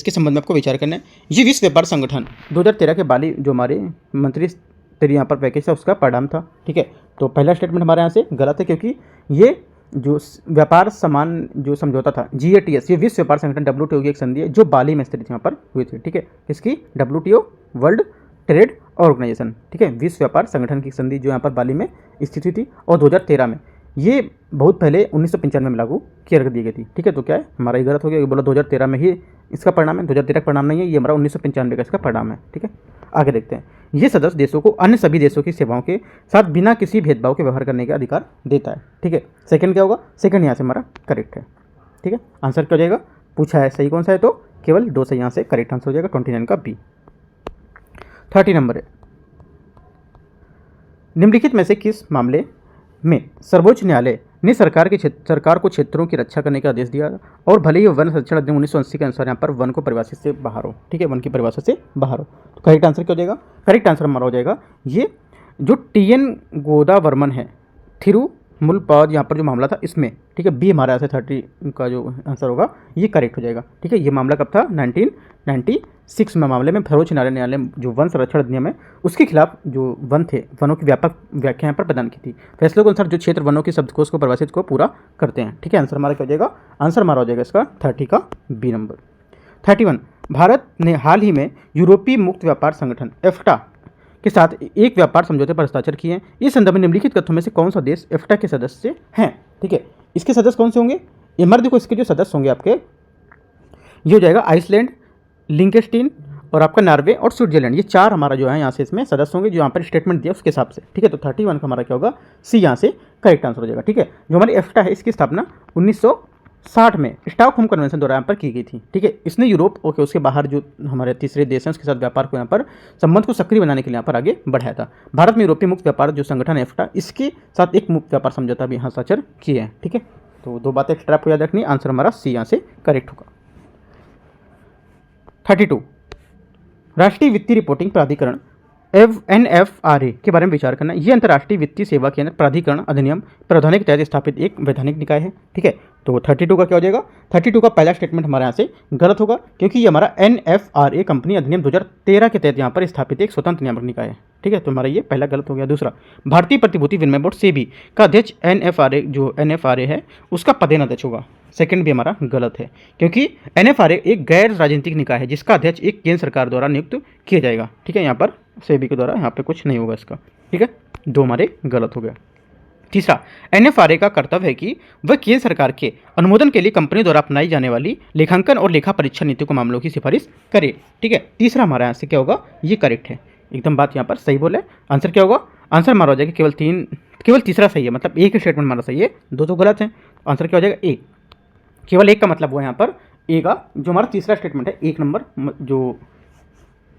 के संबंध में आपको विचार करना है। ये विश्व व्यापार संगठन 2013 के बाली जो हमारे मंत्री स्तरीय यहाँ पर पैकेज था उसका परिणाम था, ठीक है। तो पहला स्टेटमेंट हमारे यहाँ से गलत है, क्योंकि ये जो व्यापार समान जो समझौता था GATS, ये विश्व व्यापार संगठन WTO की एक संधि है जो बाली में स्थित यहाँ पर हुई थी, ठीक है। इसकी WTO वर्ल्ड ट्रेड ऑर्गेनाइजेशन, ठीक है, विश्व व्यापार संगठन की संधि जो यहाँ पर बाली में स्थित हुई थी, और 2013 में ये बहुत पहले 1995 में लागू किया दी गई थी, ठीक है। तो क्या है, हमारा ये गलत हो गया, ये बोला 2013 में ही इसका परिणाम है, 2013 का परिणाम नहीं है, ये हमारा 1995 का इसका परिणाम है, ठीक है। आगे देखते हैं। ये सदस्य देशों को अन्य सभी देशों की सेवाओं के साथ बिना किसी भेदभाव के व्यवहार करने का अधिकार देता है, ठीक है। सेकंड क्या होगा, सेकंड यहाँ से हमारा करेक्ट है, ठीक है। आंसर क्या हो जाएगा, पूछा है सही कौन सा है, तो केवल 2 से यहाँ से करेक्ट आंसर हो जाएगा, 29 का बी। 30 नंबर है, निम्नलिखित में से किस मामले में सर्वोच्च न्यायालय ने सरकार को क्षेत्रों की रक्षा करने का आदेश दिया, और भले ही वन संरक्षण अधिनियम 1980 के अनुसार यहाँ पर वन को परिभाषा से बाहर हो, ठीक है, वन की परिभाषा से बाहर हो। तो करेक्ट आंसर क्या हो जाएगा, करेक्ट आंसर हमारा हो जाएगा ये जो TN गोदावर्मन है, थिरुमुलपाद यहाँ पर जो मामला था इसमें, ठीक है। बी हमारे यहाँ से 30 का जो आंसर होगा ये करेक्ट हो जाएगा, ठीक है। ये मामला कब था, 1996 में मामले में सर्वोच्च न्यायालय जो वन संरक्षण अधिनियम है उसके खिलाफ जो वन थे, वनों की व्यापक व्याख्या यहाँ पर प्रदान की थी। फैसलों के अनुसार जो क्षेत्र वनों के शब्दकोश को परिभाषित को पूरा करते हैं, ठीक है। आंसर हमारा क्या हो जाएगा, आंसर हमारा हो जाएगा इसका 30 का बी नंबर। 31, भारत ने हाल ही में यूरोपीय मुक्त व्यापार संगठन EFTA के साथ एक व्यापार समझौते पर हस्ताक्षर किए हैं। इस संदर्भ में निम्नलिखित कथनों में से कौन सा देश EFTA के सदस्य हैं, ठीक है। इसके सदस्य कौन से होंगे, ये मर्द देखो, इसके जो सदस्य होंगे आपके ये हो जाएगा आइसलैंड, लिंकेस्टीन और आपका नॉर्वे और स्विट्जरलैंड, ये 4 हमारा जो है यहाँ से इसमें सदस्य होंगे जो यहाँ पर स्टेटमेंट दिया उसके हिसाब से, ठीक है। तो 31 का हमारा क्या होगा, सी यहाँ से करेक्ट आंसर हो जाएगा, ठीक है। जो हमारी EFTA है इसकी स्थापना 1960 में स्टॉकहोम कन्वेंशन द्वारा यहाँ पर की गई थी, ठीक है। इसने यूरोप और उसके बाहर जो हमारे तीसरे देश हैं उसके साथ व्यापार को यहाँ पर संबंध को सक्रिय बनाने के लिए यहाँ पर आगे बढ़ाया था। भारत में यूरोपीय मुक्त व्यापार जो संगठन है EFTA, इसके साथ एक मुक्त व्यापार समझौता भी हस्ताक्षर किए हैं, ठीक है। तो 2 बातें एक्स्ट्रा आपको याद रखनी, आंसर हमारा सी यहाँ से करेक्ट होगा। 32, राष्ट्रीय वित्तीय रिपोर्टिंग प्राधिकरण NFRA के बारे में विचार करना है। ये अंतर्राष्ट्रीय वित्तीय सेवा के अंदर प्राधिकरण अधिनियम प्रावधान के तहत स्थापित एक वैधानिक निकाय है। ठीक है, तो 32 का क्या हो जाएगा? 32 का पहला स्टेटमेंट हमारे यहाँ से गलत होगा, क्योंकि ये हमारा NFRA कंपनी अधिनियम 2013 के तहत यहाँ पर स्थापित एक स्वतंत्र नियामक निकाय है। ठीक है, तो हमारा ये पहला गलत हो गया। दूसरा, भारतीय प्रतिभूति विनिमय बोर्ड सेबी का अध्यक्ष NFRA है उसका पदेन अध्यक्ष होगा। सेकंड भी हमारा गलत है, क्योंकि NFRA एक गैर राजनीतिक निकाय है जिसका अध्यक्ष एक केंद्र सरकार द्वारा नियुक्त किया जाएगा। ठीक है, यहाँ पर सेबी के द्वारा यहाँ पे कुछ नहीं होगा इसका। ठीक है, दो हमारे गलत हो गया। तीसरा, NFRA का कर्तव्य है कि वह केंद्र सरकार के अनुमोदन के लिए कंपनी द्वारा अपनाई जाने वाली लेखांकन और लेखा परीक्षा नीति को मामलों की सिफारिश करे। ठीक है, तीसरा हमारा यहाँ से क्या होगा? ये करेक्ट है, एकदम बात यहाँ पर सही बोले। आंसर क्या होगा? आंसर हमारा हो जाएगा केवल तीसरा सही है, मतलब एक स्टेटमेंट हमारा सही है, दो तो गलत है। आंसर क्या हो जाएगा? ए। केवल एक का मतलब हुआ यहाँ पर ए का, जो हमारा तीसरा स्टेटमेंट है, एक नंबर जो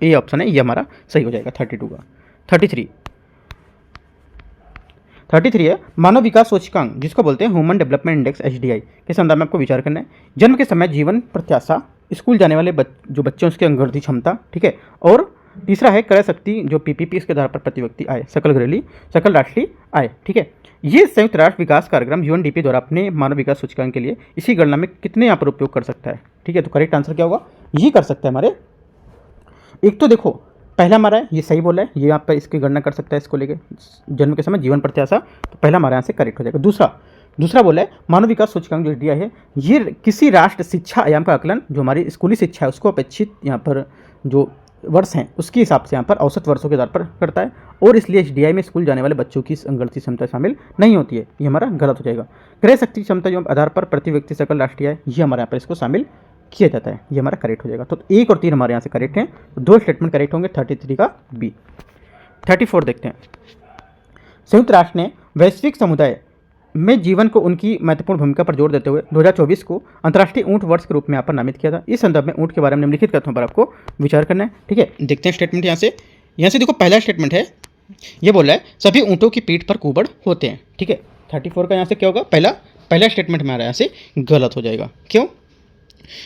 ए ऑप्शन है ये हमारा सही हो जाएगा 32 का। 33 है मानव विकास सूचकांक, जिसको बोलते हैं ह्यूमन डेवलपमेंट इंडेक्स HDI के संदर्भ में आपको विचार करना है। जन्म के समय जीवन प्रत्याशा, स्कूल जाने वाले जो बच्चे हैं उसकी अंगवृद्धि क्षमता। ठीक है, और तीसरा है क्रय शक्ति, जो PPP इसके आधार पर प्रति व्यक्ति आय, सकल राष्ट्रीय आय। ठीक है, ये संयुक्त राष्ट्र विकास कार्यक्रम UNDP द्वारा अपने मानव विकास सूचकांक के लिए इसी गणना में कितने यहाँ पर उपयोग कर सकता है। ठीक है, तो करेक्ट आंसर क्या होगा? ये कर सकता है हमारे, एक तो देखो पहला हमारा है ये सही बोला है, ये यहाँ पर इसकी गणना कर सकता है इसको लेके जन्म के समय जीवन प्रत्याशा, तो पहला हमारे यहाँ से करेक्ट हो जाएगा। दूसरा बोला है मानव विकास सूचकांक जो दिया है ये किसी राष्ट्र शिक्षा आयाम का आकलन, जो हमारी स्कूली शिक्षा है उसको अपेक्षित यहाँ पर जो वर्ष हैं उसके हिसाब से यहाँ पर औसत वर्षों के आधार पर करता है, और इसलिए HDI में स्कूल जाने वाले बच्चों की अंगवृद्धि क्षमता शामिल नहीं होती है, ये हमारा गलत हो जाएगा। क्रय शक्ति क्षमता जो आधार पर प्रति व्यक्ति सकल राष्ट्रीय आय, ये हमारे यहाँ पर इसको शामिल किया जाता है, ये हमारा करेक्ट हो जाएगा। तो 1 और 3 हमारे यहाँ से करेक्ट हैं, तो दो स्टेटमेंट करेक्ट होंगे, 33 का बी। 34 देखते हैं। संयुक्त राष्ट्र ने वैश्विक समुदाय में जीवन को उनकी महत्वपूर्ण भूमिका पर जोर देते हुए 2024 को अंतर्राष्ट्रीय ऊंट वर्ष के रूप में यहाँ पर नामित किया था। इस संदर्भ में ऊंट के बारे में निम्नलिखित कथनों पर आपको विचार करना है। ठीक है, देखते हैं स्टेटमेंट यहाँ से देखो पहला स्टेटमेंट है, ये बोल रहा है सभी ऊँटों की पीठ पर कुबड़ होते हैं। ठीक है, 34 का यहाँ से क्या होगा? पहला स्टेटमेंट हमारा यहाँ से गलत हो जाएगा। क्यों?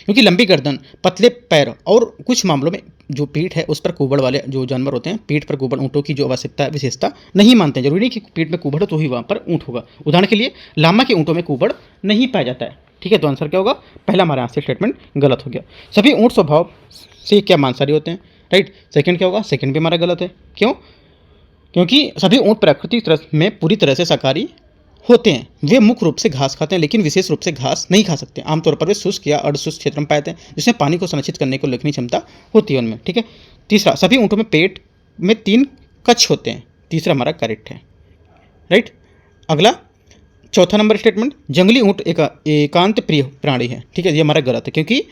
क्योंकि लंबी गर्दन, पतले पैर और कुछ मामलों में जो पीठ है उस पर कुबड़ वाले जो जानवर होते हैं, पीठ पर कुबड़ ऊँटों की जो आवश्यकता विशेषता नहीं मानते हैं। जरूरी नहीं कि पीठ में कुबड़ हो तो ही वहाँ पर ऊँट होगा। उदाहरण के लिए लामा के ऊँटों में कुबड़ नहीं पाया जाता है। ठीक है, तो आंसर क्या होगा? पहला हमारे यहाँ से स्टेटमेंट गलत हो गया। सभी ऊँट स्वभाव से क्या मांसाहारी होते हैं? राइट। सेकंड क्या होगा? सेकंड भी हमारा गलत है। क्यों? क्योंकि सभी ऊँट प्राकृतिक में पूरी तरह से शाकाहारी होते हैं। वे मुख्य रूप से घास खाते हैं, लेकिन विशेष रूप से घास नहीं खा सकते। आमतौर पर वे शुष्क या अर्धशुष्क क्षेत्र में पाए जाते हैं, जिसमें पानी को संरक्षित करने को लेखनी क्षमता होती है उनमें। ठीक है, तीसरा, सभी ऊँटों में पेट में 3 कक्ष होते हैं। तीसरा हमारा करेक्ट है। राइट। अगला चौथा नंबर स्टेटमेंट, जंगली ऊँट एकांत प्रिय प्राणी है। ठीक है, ये हमारा गलत है, क्योंकि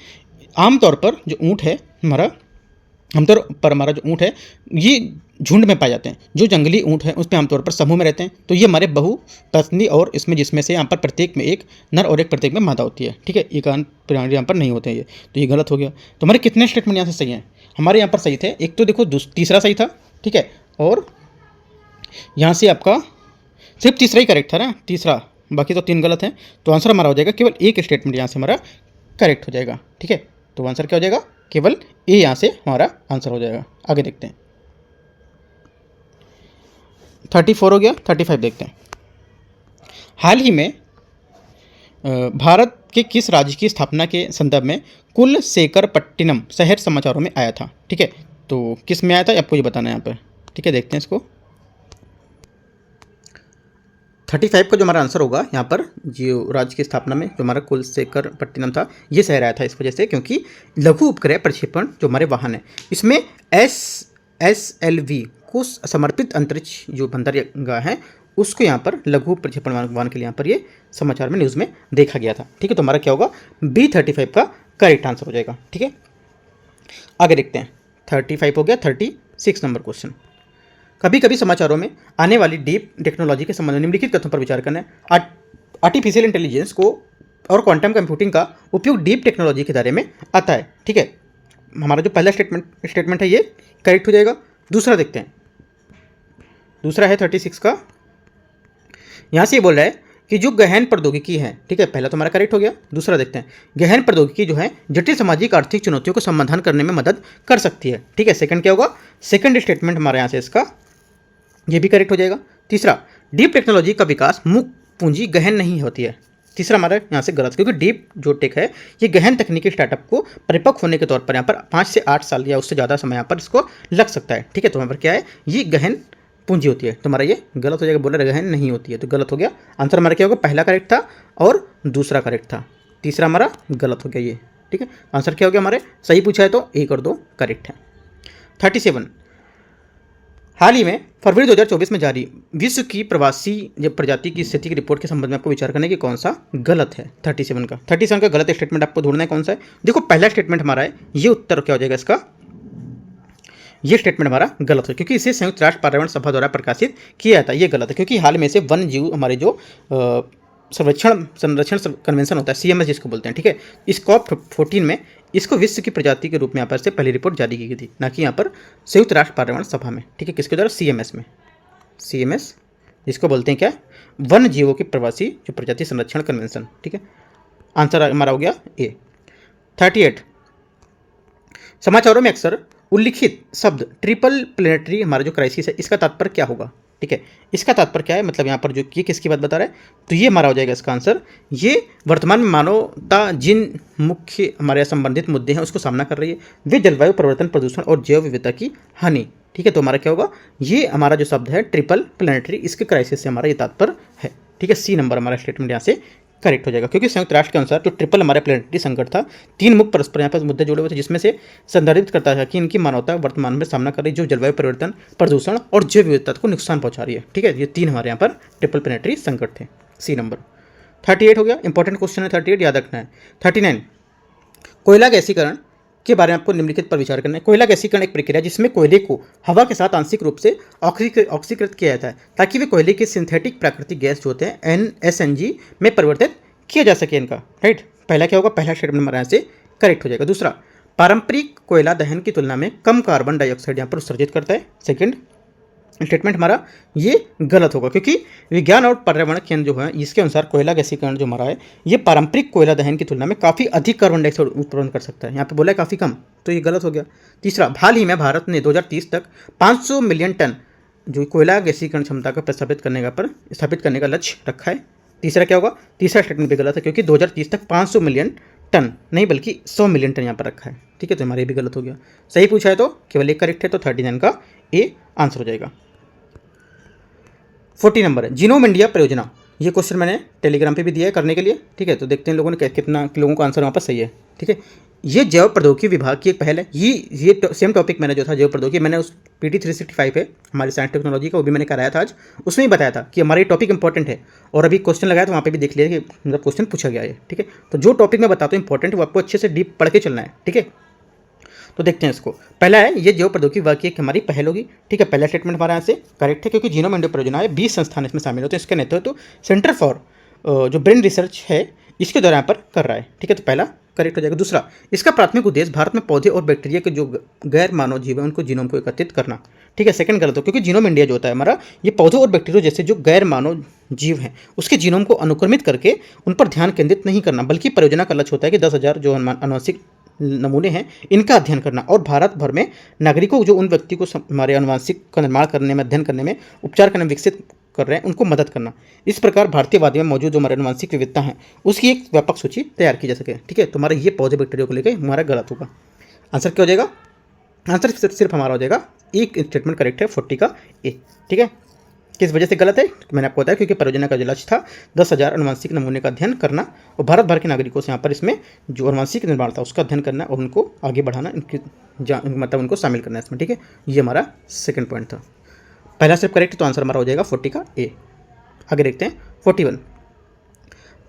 आमतौर पर जो ऊँट है हमारा जो ऊँट है ये झुंड में पाए जाते हैं। जो जंगली ऊँट है उसमें आमतौर पर समूह में रहते हैं। तो ये हमारे बहुपत्नी और इसमें जिसमें से यहाँ पर प्रत्येक में एक नर और एक प्रत्येक में मादा होती है। ठीक है, एकांत प्राणी यहाँ पर नहीं होते हैं ये, तो ये गलत हो गया। तो हमारे कितने स्टेटमेंट यहाँ से सही हैं? हमारे यहाँ पर सही थे, एक तो देखो तीसरा सही था। ठीक है, और यहाँ से आपका सिर्फ तीसरा ही करेक्ट था ना, तीसरा, बाकी तो 3 गलत हैं। तो आंसर हमारा हो जाएगा केवल एक स्टेटमेंट यहाँ से हमारा करेक्ट हो जाएगा। ठीक है, तो आंसर क्या हो जाएगा? केवल ए यहाँ से हमारा आंसर हो जाएगा। आगे देखते हैं। 34 हो गया, 35 देखते हैं। हाल ही में भारत के किस राज्य की स्थापना के संदर्भ में कुलशेखरपट्टिनम शहर समाचारों में आया था? ठीक है, तो किस में आया था आपको ये बताना है यहाँ पर। ठीक है, देखते हैं इसको। 35 का जो हमारा आंसर होगा यहाँ पर, जो राज्य की स्थापना में जो हमारा कुलशेखरपट्टिनम था, ये शहर आया था इस वजह से क्योंकि लघु उपग्रह प्रक्षेपण जो हमारे वाहन है इसमें SLV को समर्पित अंतरिक्ष जो बंदरगाह है उसको यहाँ पर लघु प्रक्षेपण वाहन के लिए यहाँ पर ये समाचार में न्यूज़ में देखा गया था। ठीक है, तो हमारा क्या होगा? B35 का करेक्ट आंसर हो जाएगा। ठीक है, आगे देखते हैं। 35 हो गया। 36 नंबर क्वेश्चन, कभी कभी समाचारों में आने वाली डीप टेक्नोलॉजी के संबंध में निम्नलिखित कथनों पर विचार करना है। आर्टिफिशियल इंटेलिजेंस को और क्वांटम कंप्यूटिंग का उपयोग डीप टेक्नोलॉजी के दायरे में आता है। ठीक है, हमारा जो पहला स्टेटमेंट है ये करेक्ट हो जाएगा। दूसरा देखते हैं। दूसरा है 36 का, यहाँ से ये बोल रहा है कि जो गहन प्रौद्योगिकी है, ठीक है, पहला तो हमारा करेक्ट हो गया। दूसरा देखते हैं, गहन प्रौद्योगिकी जो है जटिल सामाजिक आर्थिक चुनौतियों को समाधान करने में मदद कर सकती है, ठीक है। सेकंड क्या होगा, सेकंड स्टेटमेंट हमारे यहाँ से इसका ये भी करेक्ट हो जाएगा। तीसरा, डीप टेक्नोलॉजी का विकास मुक्त पूंजी गहन नहीं होती है। तीसरा हमारा यहाँ से गलत, क्योंकि डीप जो टेक है ये गहन तकनीकी स्टार्टअप को परिपक्व होने के तौर पर यहाँ पर 5 से 8 साल या उससे ज़्यादा समय यहाँ पर इसको लग सकता है, ठीक है। तो यहाँ पर क्या है, ये गहन पूंजी होती है। तो हमारा ये गलत हो जाएगा, बोला गहन नहीं होती है, तो गलत हो गया। आंसर हमारा क्या होगा, पहला करेक्ट था और दूसरा करेक्ट था, तीसरा हमारा गलत हो गया ये, ठीक है। आंसर क्या हो गया, हमारे सही पूछा है तो 1 और 2 करेक्ट है। 37, हाल ही में फरवरी 2024 में जारी विश्व की प्रवासी प्रजाति की स्थिति की रिपोर्ट के संबंध में आपको विचार करने की कौन सा गलत है। 37 का गलत स्टेटमेंट आपको ढूंढना है कौन सा है। देखो पहला स्टेटमेंट हमारा है, ये उत्तर क्या हो जाएगा इसका, ये स्टेटमेंट हमारा गलत है, क्योंकि इसे संयुक्त राष्ट्र पर्यावरण सभा द्वारा प्रकाशित किया जाता है। ये गलत है, क्योंकि हाल में से वन जीव हमारे जो संरक्षण कन्वेंशन होता है, CMS जिसको बोलते हैं, ठीक है, इस COP14 में इसको विश्व की प्रजाति के रूप में यहाँ पर से पहली रिपोर्ट जारी की गई थी, ना कि यहाँ पर संयुक्त राष्ट्र पर्यावरण सभा में, ठीक है। किसके द्वारा, CMS में, CMS जिसको बोलते हैं क्या, वन जीवों की प्रवासी जो प्रजाति संरक्षण कन्वेंशन, ठीक है। आंसर हमारा हो गया ए। 38, समाचारों में अक्सर उल्लिखित शब्द ट्रिपल प्लेनेटरी हमारा जो क्राइसिस है, इसका तात्पर्य क्या होगा, ठीक है। इसका तात्पर्य क्या है, मतलब यहाँ पर जो ये किसकी बात बता रहा है, तो ये हमारा हो जाएगा इसका आंसर, ये वर्तमान में मानवता जिन मुख्य हमारे संबंधित मुद्दे हैं उसको सामना कर रही है, वे जलवायु परिवर्तन, प्रदूषण और जैव विविधता की हानि, ठीक है। तो हमारा क्या होगा, ये हमारा जो शब्द है ट्रिपल प्लेनेटरी, इसके क्राइसिस से हमारा ये तात्पर्य है, ठीक है। C नंबर हमारा स्टेटमेंट यहाँ से करेक्ट हो जाएगा, क्योंकि संयुक्त राष्ट्र के अनुसार जो ट्रिपल हमारे प्लेनेटरी संकट था, 3 मुख्य परस्पर यहाँ पर मुद्दे जुड़े हुए थे, जिसमें से संदर्भित करता है कि इनकी मानवता वर्तमान में सामना कर रही जो जलवायु परिवर्तन, प्रदूषण और जैव विविधता को नुकसान पहुंचा रही है, ठीक है। ये 3 हमारे यहाँ पर ट्रिपल प्लेनेटरी संकट थे। C नंबर 38 हो गया, इंपॉर्टेंट क्वेश्चन है 38, याद रखना है। 39, कोयला गैसीकरण के बारे में आपको निम्नलिखित पर विचार करना है। कोयला गैसीकरण एक प्रक्रिया जिसमें कोयले को हवा के साथ आंशिक रूप से ऑक्सीकृत किया जाता है, ताकि वे कोयले के सिंथेटिक प्राकृतिक गैस जो होते हैं NSNG में परिवर्तित किया जा सके इनका, राइट। पहला क्या होगा, पहला स्टेटमेंट हमारा यहाँ से करेक्ट हो जाएगा। दूसरा, पारंपरिक कोयला दहन की तुलना में कम कार्बन डाइऑक्साइड यहाँ पर उत्सर्जित करता है। सेकंड स्टेटमेंट हमारा ये गलत होगा, क्योंकि विज्ञान और पर्यावरण केंद्र जो है इसके अनुसार कोयला गैसीकरण जो हमारा है ये पारंपरिक कोयला दहन की तुलना में काफ़ी अधिक कार्बन डाइऑक्साइड उत्पन्न कर सकता है, यहाँ पे बोला है काफ़ी कम, तो ये गलत हो गया। तीसरा, हाल ही में भारत ने 2030 तक 500 मिलियन टन जो कोयला गैसीकरण क्षमता का स्थापित करने का लक्ष्य रखा है। तीसरा क्या होगा, तीसरा स्टेटमेंट भी गलत है, क्योंकि 2030 तक 500 मिलियन टन नहीं बल्कि 100 मिलियन टन यहाँ पर रखा है, ठीक है। तो हमारे भी गलत हो गया। सही पूछा है तो केवल एक करेक्ट है, तो 39 का ए आंसर हो जाएगा। 40 नंबर है, जीनोम इंडिया परियोजना, ये क्वेश्चन मैंने टेलीग्राम पे भी दिया है करने के लिए, ठीक है। तो देखते हैं लोगों ने कितना लोगों का आंसर वहाँ पर सही है, ठीक है। ये जैव प्रौद्योगिकी विभाग की एक पहल है। ये सेम टॉपिक मैंने जो था जैव प्रौद्योगिकी, मैंने उस PT 365 है हमारी साइंस टेक्नोलॉजी का, वो भी मैंने कराया था आज, उसमें ही बताया था कि हमारा ये टॉपिक इंपॉर्टेंट है, और अभी क्वेश्चन लगाया तो वहाँ पे भी देख लिया कि मतलब क्वेश्चन पूछा गया है, ठीक है। तो जो टॉपिक मैं बताता हूँ इंपॉर्टेंट वो आपको अच्छे से डीप पढ़ के चलना है, ठीक है। तो देखते हैं इसको। पहला है, ये जैव प्रौद्योगिकी विभाग की एक हमारी पहल होगी, ठीक है। पहला स्टेटमेंट हमारा यहाँ से करेक्ट है, क्योंकि जीनोम इंडिया परियोजना है 20 संस्थान इसमें शामिल होते हैं, इसका नेतृत्व सेंटर फॉर जो ब्रेन रिसर्च है इसके द्वारा यहाँ पर कर रहा है, ठीक है। तो पहला करेक्ट हो जाएगा। दूसरा, इसका प्राथमिक उद्देश्य भारत में पौधे और बैक्टीरिया के जो गैर मानव जीव है उनको जीनोम को एकत्रित करना, ठीक है। सेकंड गलत हो, क्योंकि जीनोम इंडिया जो होता है हमारा ये पौधों और बैक्टीरिया जैसे जो गैर मानव जीव हैं उसके जीनोम को अनुक्रमित करके उन पर ध्यान केंद्रित नहीं करना, बल्कि परियोजना का लक्ष्य होता है कि 10,000 जो आनुवंशिक नमूने हैं इनका अध्ययन करना, और भारत भर में नागरिकों जो उन व्यक्ति को हमारे आनुवंशिक का निर्माण करने में, अध्ययन करने में, उपचार करने में विकसित कर रहे हैं उनको मदद करना। इस प्रकार भारतीय वादी में मौजूद जो हमारे आनुवंशिक विविधता हैं उसकी एक व्यापक सूची तैयार की जा सके, ठीक है। तो हमारा ये पौधे बैक्टीरिया को लेकर हमारा गलत होगा। आंसर क्या हो जाएगा, आंसर सिर्फ हमारा हो जाएगा एक स्टेटमेंट करेक्ट है 40 का ए, ठीक है। किस वजह से गलत है मैंने आपको बताया, क्योंकि परियोजना का जो लक्ष्य था 10,000 आनुवंशिक नमूने का अध्ययन करना और भारत भर के नागरिकों से यहाँ पर इसमें जो आनुवंशिक निर्माण था उसका अध्ययन करना और उनको आगे बढ़ाना, मतलब उनको शामिल करना इसमें, ठीक है। ये हमारा सेकंड पॉइंट था। पहला स्टेप करेक्ट, तो आंसर हमारा हो जाएगा 40 का ए। आगे देखते हैं 41,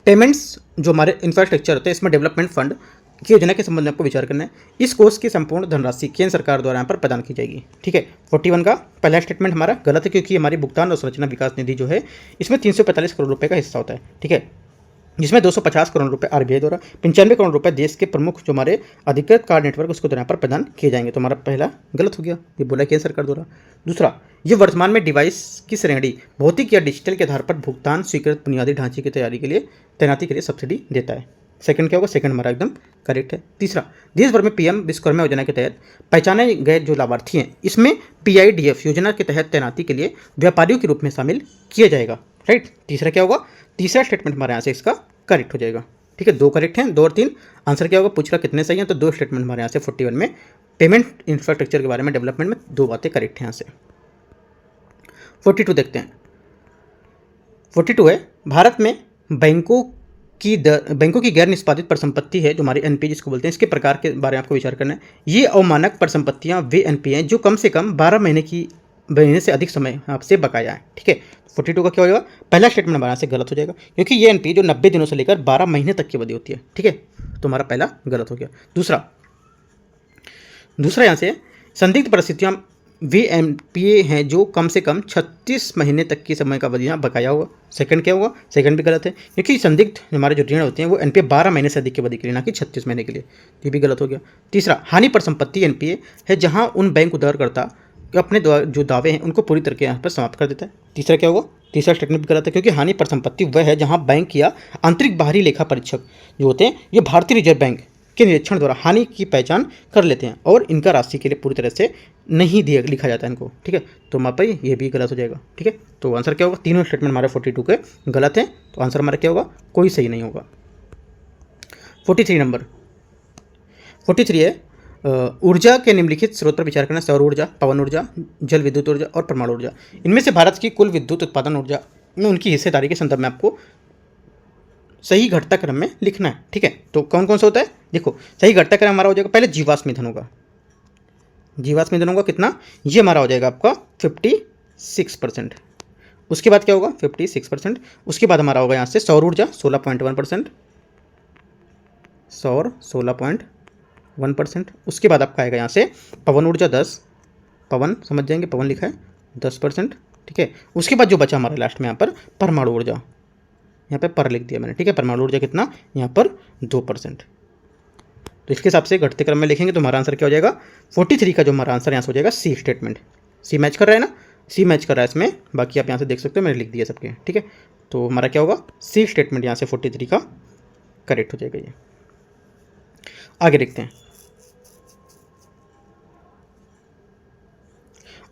पेमेंट्स जो हमारे इंफ्रास्ट्रक्चर होते हैं इसमें डेवलपमेंट फंड की योजना के संबंध में आपको विचार करना है। इस कोर्स की संपूर्ण धनराशि केंद्र सरकार द्वारा यहाँ पर प्रदान की जाएगी, ठीक है। 41 का पहला स्टेटमेंट हमारा गलत है, क्योंकि हमारी भुगतान और संरचना विकास निधि जो है इसमें 345 करोड़ रुपए का हिस्सा होता है, ठीक है। जिसमें 250 करोड़ रुपए आरबीआई द्वारा, 95 करोड़ रुपए देश के प्रमुख जो हमारे अधिकृत कार्ड नेटवर्क उसको यहाँ पर प्रदान किए जाएंगे। तो हमारा पहला गलत हो गया, ये बोला केंद्र सरकार द्वारा। दूसरा, ये वर्तमान में डिवाइस की श्रेणी भौतिक या डिजिटल के आधार पर भुगतान स्वीकृत बुनियादी ढांचे की तैनाती के लिए सब्सिडी देता है। सेकंड क्या होगा, सेकंड हमारा एकदम करेक्ट है। तीसरा, देश भर में पीएम विश्वकर्मा योजना के तहत पहचाने गए जो लाभार्थी हैं इसमें पीआईडीएफ योजना के तहत तैनाती के लिए व्यापारियों के रूप में शामिल किया जाएगा। राइट, तीसरा क्या होगा, तीसरा स्टेटमेंट हमारे यहाँ से इसका करेक्ट हो जाएगा। ठीक है, 2 करेक्ट हैं, 2 और 3। आंसर क्या होगा, पूछ रहा कितने सही हैं, तो 2 स्टेटमेंट हमारे यहाँ से 41 में पेमेंट इंफ्रास्ट्रक्चर के बारे में डेवलपमेंट में 2 बातें करेक्ट हैं यहाँ से। 42 देखते हैं। 42 है, भारत में बैंकों की गैर निष्पादित परिसंपत्ति है जो हमारी एनपीए जिसको बोलते हैं, इसके प्रकार के बारे में आपको विचार करना है। ये अवमानक परिसंपत्तियां वे एनपीए हैं जो कम से कम 12 महीने से अधिक समय आपसे बकाया है। ठीक है, 42 का क्या हो जाएगा, पहला स्टेटमेंट हमारा से गलत हो जाएगा क्योंकि ये एनपीए जो 90 दिनों से लेकर 12 महीने तक की अवधि होती है। ठीक है, तो हमारा पहला गलत हो गया। दूसरा यहाँ से संदिग्ध परिस्थितियां वे एनपीए हैं जो कम से कम 36 महीने तक की समय का अवधि यहाँ बकाया होगा। सेकंड क्या होगा, सेकंड भी गलत है क्योंकि संदिग्ध हमारे जो ऋण होते हैं वो एनपीए 12 महीने से अधिक की अवधि के लिए, ना कि 36 महीने के लिए, ये भी गलत हो गया। तीसरा, हानि पर संपत्ति एनपीए है जहां उन बैंक उधारकर्ता अपने जो दावे हैं उनको पूरी तरह यहाँ पर समाप्त कर देता है। तीसरा क्या होगा, तीसरा स्टेटमेंट भी गलत है क्योंकि हानि पर संपत्ति वह है जहां बैंक या आंतरिक बाहरी लेखा परीक्षक जो होते हैं ये भारतीय रिजर्व बैंक के निरीक्षण द्वारा हानि की पहचान कर लेते हैं और इनका राशि के लिए पूरी तरह से नहीं दिया लिखा जाता है इनको। ठीक है, तो हमारे पर ये भी गलत हो जाएगा। ठीक है, तो आंसर क्या होगा, तीनों स्टेटमेंट हमारे 42 के गलत हैं, तो आंसर हमारा क्या होगा, कोई सही नहीं होगा। 43 नंबर 43 है, ऊर्जा के निम्नलिखित स्रोत पर विचार करना, सौर ऊर्जा, पवन ऊर्जा, जल विद्युत ऊर्जा और परमाणु ऊर्जा। इनमें से भारत की कुल विद्युत उत्पादन ऊर्जा में उनकी हिस्सेदारी के संदर्भ में आपको सही घटता क्रम में लिखना है। ठीक है, तो कौन कौन सा होता है, देखो सही घटता क्रम हमारा हो जाएगा, पहले जीवाश्म ईंधन होगा, जीवाश्म ईंधन होगा कितना, ये हमारा हो जाएगा आपका 56%। उसके बाद क्या होगा 56%। उसके बाद हमारा होगा यहाँ से सौर ऊर्जा 16.1%, सौर 16.1%। उसके बाद आपका आएगा यहाँ से पवन ऊर्जा 10, पवन समझ जाएंगे, पवन लिखा है 10%। ठीक है, उसके बाद जो बचा हमारा लास्ट में यहाँ पर परमाणु ऊर्जा, यहाँ पे पर लिख दिया मैंने। ठीक है, परमाणु ऊर्जा कितना, यहाँ पर 2%। तो इसके हिसाब से घटते क्रम में लिखेंगे तो हमारा आंसर क्या हो जाएगा, 43 का जो हमारा आंसर यहाँ से हो जाएगा सी स्टेटमेंट। सी मैच कर रहा है ना, सी मैच कर रहा है इसमें, बाकी आप यहाँ से देख सकते हो मैंने लिख दिया सबके। ठीक है, तो हमारा क्या होगा, सी स्टेटमेंट यहाँ से 43 का करेक्ट हो जाएगा। ये आगे देखते हैं।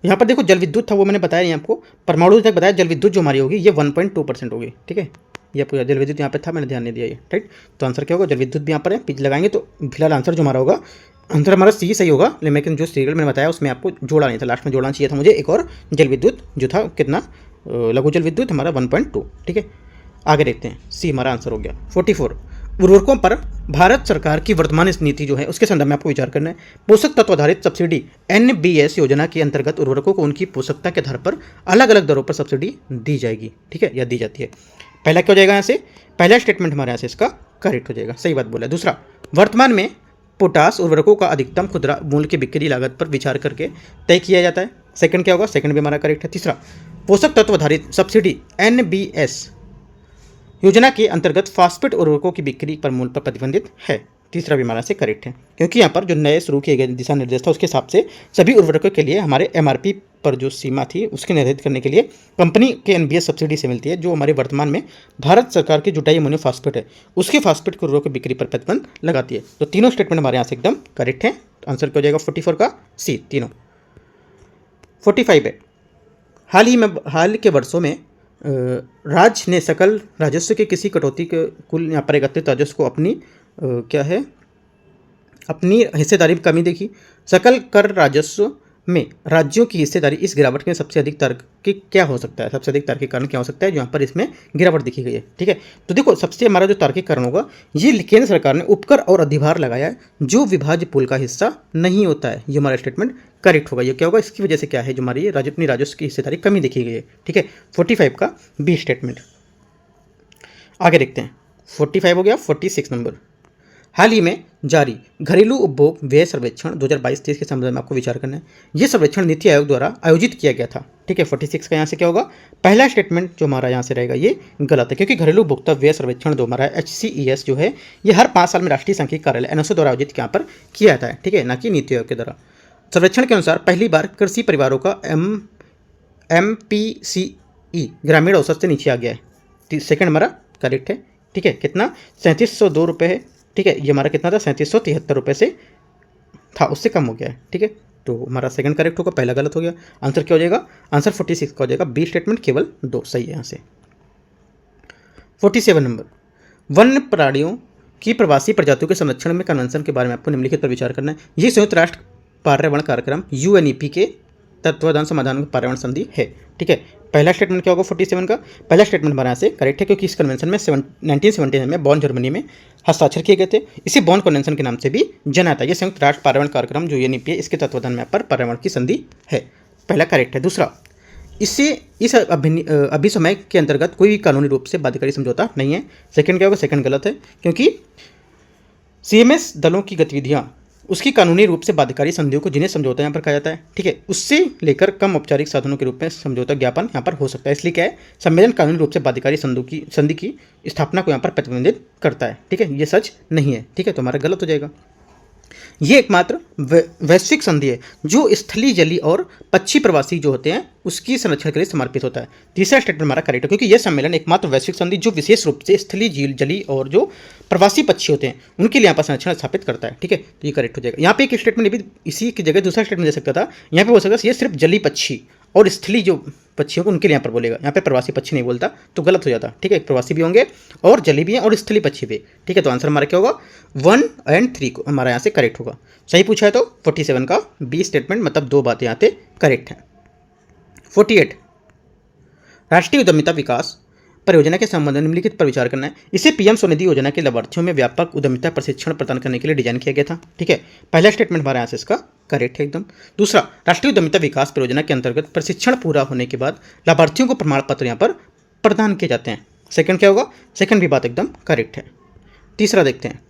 यहाँ पर देखो जल विद्युत था वो मैंने बताया नहीं आपको, परमाणु तक बताया, जल विद्युत जो हमारी होगी ये 1.2% होगी। ठीक है, ये आपको जल विद्युत यहाँ पे था, मैंने ध्यान नहीं दिया ये। राइट, तो आंसर क्या होगा, जल विद्युत भी यहाँ पर है, पिच लगाएंगे तो फिलहाल आंसर जो हमारा होगा, आंसर हमारा सी सही होगा, लेकिन जो सीरियल मैंने बताया उसमें आपको जोड़ा नहीं था, लास्ट में जोड़ना चाहिए था मुझे एक और जल विद्युत जो था कितना, लघु जल विद्युत हमारा 1.2। ठीक है, आगे देखते हैं, सी हमारा आंसर हो गया। 44 उर्वरकों पर भारत सरकार की वर्तमान नीति जो है उसके संदर्भ में आपको विचार करना है। पोषक तत्व आधारित सब्सिडी एनबीएस योजना के अंतर्गत उर्वरकों को उनकी पोषकता के आधार पर अलग अलग दरों पर सब्सिडी दी जाएगी। ठीक है, या दी जाती है। पहला क्या हो जाएगा यहाँ से, पहला स्टेटमेंट हमारे यहाँ से इसका करेक्ट हो जाएगा, सही बात बोला। दूसरा, वर्तमान में पोटास उर्वरकों का अधिकतम खुदरा मूल्य की बिक्री लागत पर विचार करके तय किया जाता है। सेकंड क्या होगा, सेकंड भी हमारा करेक्ट है। तीसरा, पोषक तत्व आधारित सब्सिडी एनबीएस योजना के अंतर्गत फास्फेट उर्वरकों की बिक्री पर मूल्य पर प्रतिबंधित है। तीसरा भी हमारा से करेक्ट है क्योंकि यहाँ पर जो नए शुरू किए गए दिशा निर्देश था उसके हिसाब से सभी उर्वरकों के लिए हमारे एमआरपी पर जो सीमा थी उसके निर्धारित करने के लिए कंपनी के एनबीएस सब्सिडी से मिलती है, जो हमारे वर्तमान में भारत सरकार की जो डाइअमोनियम फास्फेट है उसके फास्फेट के उर्वरकों की बिक्री पर प्रतिबंध लगाती है। तो तीनों स्टेटमेंट हमारे यहाँ से एकदम करेक्ट है। आंसर क्या हो जाएगा 44 का सी, तीनों। 45 है, हाल के वर्षों में राज्य ने सकल राजस्व के किसी कटौती के कुल यहाँ पर एकत्रित राजस्व को अपनी हिस्सेदारी में कमी देखी। सकल कर राजस्व में राज्यों की हिस्सेदारी इस गिरावट में सबसे अधिक तार्किक क्या हो सकता है, सबसे अधिक तार्किक कारण क्या हो सकता है जो यहाँ पर इसमें गिरावट दिखी गई है। ठीक है, तो देखो सबसे हमारा जो तार्किक कारण होगा, ये केंद्र सरकार ने उपकर और अधिभार लगाया है जो विभाज्य पूल का हिस्सा नहीं होता है, ये हमारा स्टेटमेंट करेक्ट होगा। ये क्या होगा, इसकी वजह से क्या है जो हमारी अपनी राजस्व की हिस्सेदारी कमी देखी गई है। ठीक है, 45 का बी स्टेटमेंट। आगे देखते हैं, 45 हो गया। 46 नंबर, हाल ही में जारी घरेलू उपभोग व्यय सर्वेक्षण 2022-23 के संबंध में आपको विचार करना है। ये सर्वेक्षण नीति आयोग द्वारा आयोजित किया गया था। ठीक है, 46 का यहाँ से क्या होगा, पहला स्टेटमेंट जो हमारा यहाँ से रहेगा ये गलत है, क्योंकि घरेलू उपभोक्ता व्यय सर्वेक्षण जो हमारा HCES जो है ये हर 5 साल में राष्ट्रीय सांख्यिकी कार्यालय NSO द्वारा आयोजित यहाँ पर किया जाता है। ठीक है, ना कि नीति आयोग के द्वारा। सर्वेक्षण के अनुसार पहली बार कृषि परिवारों का MPCE ग्रामीण औसत से नीचे आ गया है। सेकंड हमारा करेक्ट है। ठीक है, कितना 3702 रुपये है। ठीक है, ये हमारा कितना था 3773 रुपये से था, उससे कम हो गया है। ठीक है, तो हमारा सेकंड करेक्ट होगा, पहला गलत हो गया। आंसर क्या हो जाएगा, आंसर 46 का हो जाएगा। बी स्टेटमेंट केवल 2 सही है यहाँ से। 47 नंबर, वन्य प्राणियों की प्रवासी प्रजातियों के संरक्षण में कन्वेंशन के बारे में आपको निम्नलिखित पर विचार करना है। ये संयुक्त राष्ट्र पर्यावरण कार्यक्रम UNEP के तत्वाधान समाधान पर्यावरण संधि है। ठीक है, पहला स्टेटमेंट क्या होगा 47 का, पहला स्टेटमेंट हमारे यहाँ से करेक्ट है, क्योंकि इस कन्वेंशन में 1979 में बॉन जर्मनी में हस्ताक्षर किए गए थे। इसी बॉन कन्वेंशन के नाम से भी जाना जाता है। ये संयुक्त राष्ट्र पर्यावरण कार्यक्रम जो UNEP है, इसके तत्वाधान में पर पर्यावरण की संधि है। पहला करेक्ट है। दूसरा, इससे इस अभिसमय के अंतर्गत कोई भी कानूनी रूप से बाध्यकारी समझौता नहीं है। सेकंड क्या होगा, सेकंड गलत है, क्योंकि CMS दलों की गतिविधियां उसकी कानूनी रूप से बाध्यकारी संधियों को जिन्हें समझौता यहाँ पर कहा जाता है। ठीक है, उससे लेकर कम औपचारिक साधनों के रूप में समझौता ज्ञापन यहाँ पर हो सकता है। इसलिए क्या है, सम्मेलन कानूनी रूप से बाध्यकारी संधि की स्थापना को यहाँ पर प्रतिबंधित करता है। ठीक है, ये सच नहीं है। ठीक है, तो हमारा गलत हो जाएगा। ये एकमात्र वैश्विक संधि है जो स्थलीय जलीय और पक्षी प्रवासी जो होते हैं उसकी संरक्षण के लिए समर्पित होता है। तीसरा स्टेटमेंट हमारा करेक्ट है, क्योंकि यह सम्मेलन एकमात्र वैश्विक संधि जो विशेष रूप से स्थलीय झील जलीय और जो प्रवासी पक्षी होते हैं उनके लिए यहाँ पर संरक्षण स्थापित करता है। ठीक है, तो ये करेक्ट हो जाएगा। यहाँ पे एक स्टेटमेंट भी इसी की जगह दूसरा स्टेटमेंट दे सकता था, यहाँ पे हो सकता है ये सिर्फ जलीय पक्षी और स्थलीय जो पक्षियों को उनके लिए यहाँ पर बोलेगा, यहाँ पे प्रवासी पक्षी नहीं बोलता तो गलत हो जाता। ठीक है, प्रवासी भी होंगे और जलीय भी हैं और स्थलीय पक्षी भी। ठीक है, तो आंसर हमारा क्या होगा 1 और 3 को हमारा यहाँ से करेक्ट होगा। सही पूछा है तो 47 का बी स्टेटमेंट, मतलब 2 बातें यहाँ पे करेक्ट हैं। 48, राष्ट्रीय उद्यमिता विकास परियोजना के संबंध में निम्नलिखित पर विचार करना है। इसे PM स्वनिधि योजना के लाभार्थियों में व्यापक उद्यमिता प्रशिक्षण प्रदान करने के लिए डिजाइन किया गया था। ठीक है, पहला स्टेटमेंट हमारे यहाँ से इसका करेक्ट है एकदम। दूसरा, राष्ट्रीय उद्यमिता विकास परियोजना के अंतर्गत प्रशिक्षण पूरा होने के बाद लाभार्थियों को प्रमाण पत्र यहाँ पर प्रदान किए जाते हैं। सेकंड क्या होगा, सेकंड भी बात एकदम करेक्ट है। तीसरा देखते हैं,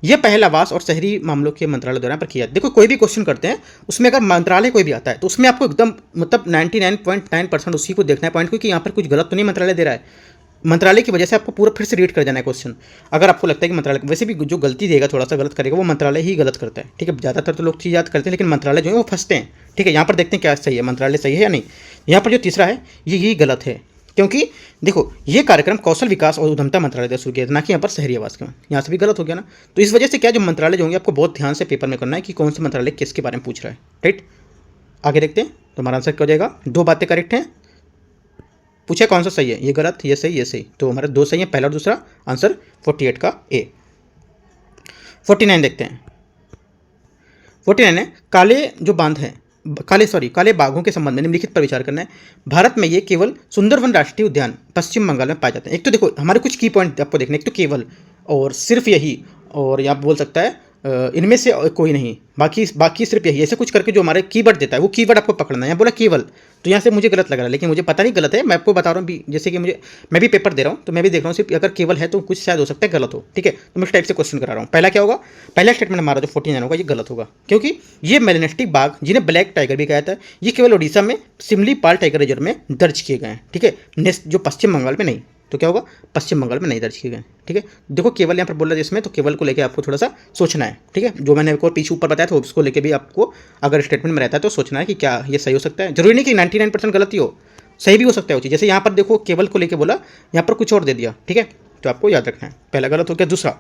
यह पहल आवास और शहरी मामलों के मंत्रालय द्वारा पर किया। देखो कोई भी क्वेश्चन करते हैं उसमें अगर मंत्रालय कोई भी आता है तो उसमें आपको एकदम मतलब 99.9% उसी को देखना है पॉइंट, क्योंकि यहाँ पर कुछ गलत तो नहीं मंत्रालय दे रहा है। मंत्रालय की वजह से आपको पूरा फिर से रीड कर जाना है क्वेश्चन। अगर आपको लगता है कि मंत्रालय वैसे भी जो गलती देगा थोड़ा सा गलत करेगा वो मंत्रालय ही गलत करता है। ठीक है, ज़्यादातर तो लोग चीज़ याद करते हैं लेकिन मंत्रालय जो है वो फंसते हैं। ठीक है, यहाँ पर देखते हैं क्या सही है, मंत्रालय सही है या नहीं। यहाँ पर जो तीसरा है ये गलत है, क्योंकि देखो ये कार्यक्रम कौशल विकास और उद्यमिता मंत्रालय द्वारा शुरू किया ना कि यहाँ पर शहरी आवास का। यहाँ से भी गलत हो गया ना। तो इस वजह से क्या जो मंत्रालय जो होंगे आपको बहुत ध्यान से पेपर में करना है कि कौन से मंत्रालय किसके बारे में पूछ रहा है। राइट, आगे देखते हैं तो हमारा आंसर क्या हो जाएगा, 2 बातें करेक्ट हैं। पूछा कौन सा सही है, ये गलत, ये सही, ये सही, तो हमारे 2 सही है, पहला और दूसरा। आंसर 48 का ए। 49 देखते हैं। 49 है, काले बाघों के संबंध में निम्नलिखित पर विचार करना है। भारत में ये केवल सुंदरवन राष्ट्रीय उद्यान पश्चिम बंगाल में पाए जाते हैं। एक तो देखो हमारे कुछ की पॉइंट आपको देखने, एक तो केवल और सिर्फ यही, और यहाँ बोल सकता है इनमें से कोई नहीं, बाकी सिर्फ यही, ऐसे कुछ करके जो हमारे कीवर्ड देता है वो कीवर्ड आपको पकड़ना है। यहाँ बोला केवल, तो यहाँ से मुझे गलत लग रहा है, लेकिन मुझे पता नहीं गलत है, मैं आपको बता रहा हूँ। जैसे कि मैं भी पेपर दे रहा हूँ तो मैं भी देख रहा हूँ सिर्फ अगर केवल है तो कुछ शायद हो सकता है गलत हो। ठीक है, तो मैं इस टाइप से क्वेश्चन करा रहा हूँ। पहला क्या होगा, पहला स्टेटमेंट हमारा जो 49 होगा ये गलत होगा, क्योंकि ये मेलेनेस्टिक बाघ जिन्हें ब्लैक टाइगर भी कहा जाता है ये केवल ओडिशा में सिमलीपाल टाइगर रिजर्व में दर्ज किए गए हैं। ठीक है, जो पश्चिम बंगाल में नहीं, तो क्या होगा पश्चिम बंगाल में नहीं दर्ज किए गए। ठीक है, देखो केवल यहाँ पर बोल रहा है जिसमें, तो केवल को लेकर आपको थोड़ा सा सोचना है। ठीक है, जो मैंने एक और पीछे ऊपर बताया था उसको लेकर भी आपको अगर स्टेटमेंट में रहता है तो सोचना है कि क्या ये सही हो सकता है। जरूरी नहीं कि 99% गलती हो, सही भी हो सकता है वो चीज़। जैसे यहाँ पर देखो केवल को लेकर बोला, यहाँ पर कुछ और दे दिया। ठीक है, तो आपको याद रखना है, पहला गलत हो गया। दूसरा,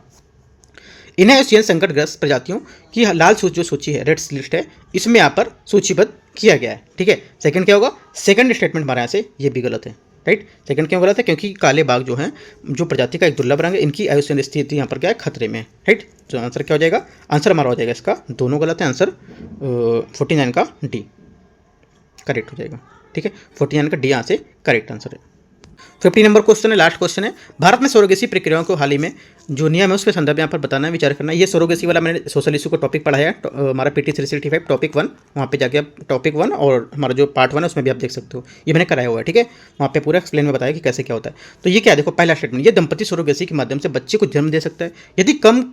इन्हें एशियन संकटग्रस्त प्रजातियों की लाल जो सूची है, रेड लिस्ट है, इसमें यहाँ पर सूचीबद्ध किया गया है। ठीक है, सेकंड क्या होगा, सेकंड स्टेटमेंट हमारे यहाँ से ये भी गलत है। राइट, सेकंड क्यों गलत है, क्योंकि काले बाघ जो हैं जो प्रजाति का एक दुर्लभ रंग है, इनकी आयुष्य स्थिति यहाँ पर क्या है, खतरे में है। राइट, तो आंसर क्या हो जाएगा, आंसर हमारा हो जाएगा इसका दोनों गलत है। आंसर 49 का डी करेक्ट हो जाएगा। ठीक है, 49 का डी यहाँ से करेक्ट आंसर है। 50 नंबर क्वेश्चन है, लास्ट क्वेश्चन है। भारत में सरोगेसी प्रक्रियाओं को हाल ही में जो नियम है उसके संदर्भ में यहाँ पर बताना है, विचार करना है। ये सरोगेसी वाला मैंने सोशल इशू को टॉपिक पढ़ाया है, हमारा PT 365 टॉपिक 1, वहाँ पे जाके आप टॉपिक 1 और हमारा जो पार्ट 1 है उसमें भी आप देख सकते हो, ये मैंने कराया हुआ है। ठीक है, वहाँ पे पूरा एक्सप्लेन में बताया कि कैसे क्या होता है। तो ये क्या है, देखो पहला स्टेटमेंट, ये दंपति सरोगेसी के माध्यम से बच्चे को जन्म दे सकता है यदि कम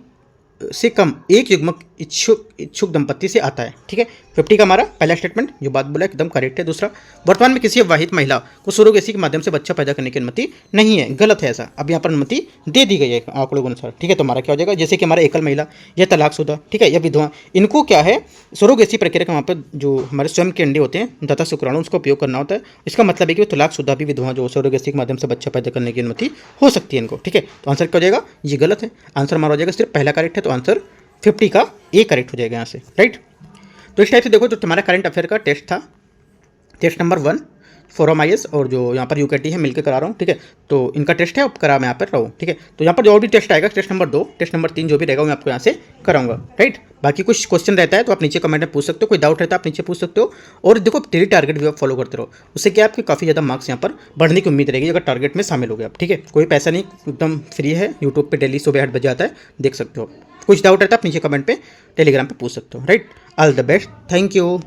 से कम एक युग्मक इच्छुक दंपत्ति से आता है। ठीक है, 50 का हमारा पहला स्टेटमेंट जो बात बोला एकदम करेक्ट है। दूसरा, वर्तमान में किसी विवाहित महिला को सरोगेसी के माध्यम से बच्चा पैदा करने की अनुमति नहीं है, गलत है ऐसा। अब यहाँ पर अनुमति दे दी गई है आंकड़ों के अनुसार। ठीक है, तो हमारा क्या हो जाएगा, जैसे कि हमारा एकल महिला या तलाकशुदा, ठीक है, या विधवा, इनको क्या है सरोगेसी प्रक्रिया का वहाँ पर जो हमारे स्वयं के अंडे होते हैं दाता शुक्राणु उसका उपयोग करना होता है। इसका मतलब है कि वो तलाकशुदा भी विधवा जो सरोगेसी के माध्यम से बच्चा पैदा करने की अनुमति हो सकती है इनको। ठीक है, तो आंसर क्या हो जाएगा, ये गलत है। आंसर हमारा हो जाएगा सिर्फ पहला करेक्ट है, तो आंसर 50 का ए करेक्ट हो जाएगा यहाँ से, राइट। तो इस टाइप से देखो जो तुम्हारा करंट अफेयर का टेस्ट था, टेस्ट नंबर 1 फोरम IAS और जो यहाँ पर UKT है मिलकर करा रहा हूँ। ठीक है, तो इनका टेस्ट है अब करा मैं यहाँ पर रहा हूँ। ठीक है, तो यहाँ पर जो भी टेस्ट आएगा, टेस्ट नंबर 2, टेस्ट नंबर 3 जो भी रहेगा मैं आपको यहाँ से कराऊंगा, राइट। बाकी कुछ क्वेश्चन रहता है तो आप नीचे कमेंट में पूछ सकते हो, कोई डाउट रहता है आप नीचे पूछ सकते हो। और देखो डेली टारगेट भी आप फॉलो करते रहो, उससे क्या आपके काफ़ी ज़्यादा मार्क्स यहाँ पर बढ़ने की उम्मीद रहेगी अगर टारगेट में शामिल हो गए आप। ठीक है, कोई पैसा नहीं, एकदम फ्री है, यूट्यूब पर डेली सुबह 8 बजे आता है, देख सकते हो। कुछ डाउट रहता है आप नीचे कमेंट पे टेलीग्राम पे पूछ सकते हो, right. All the best, thank you.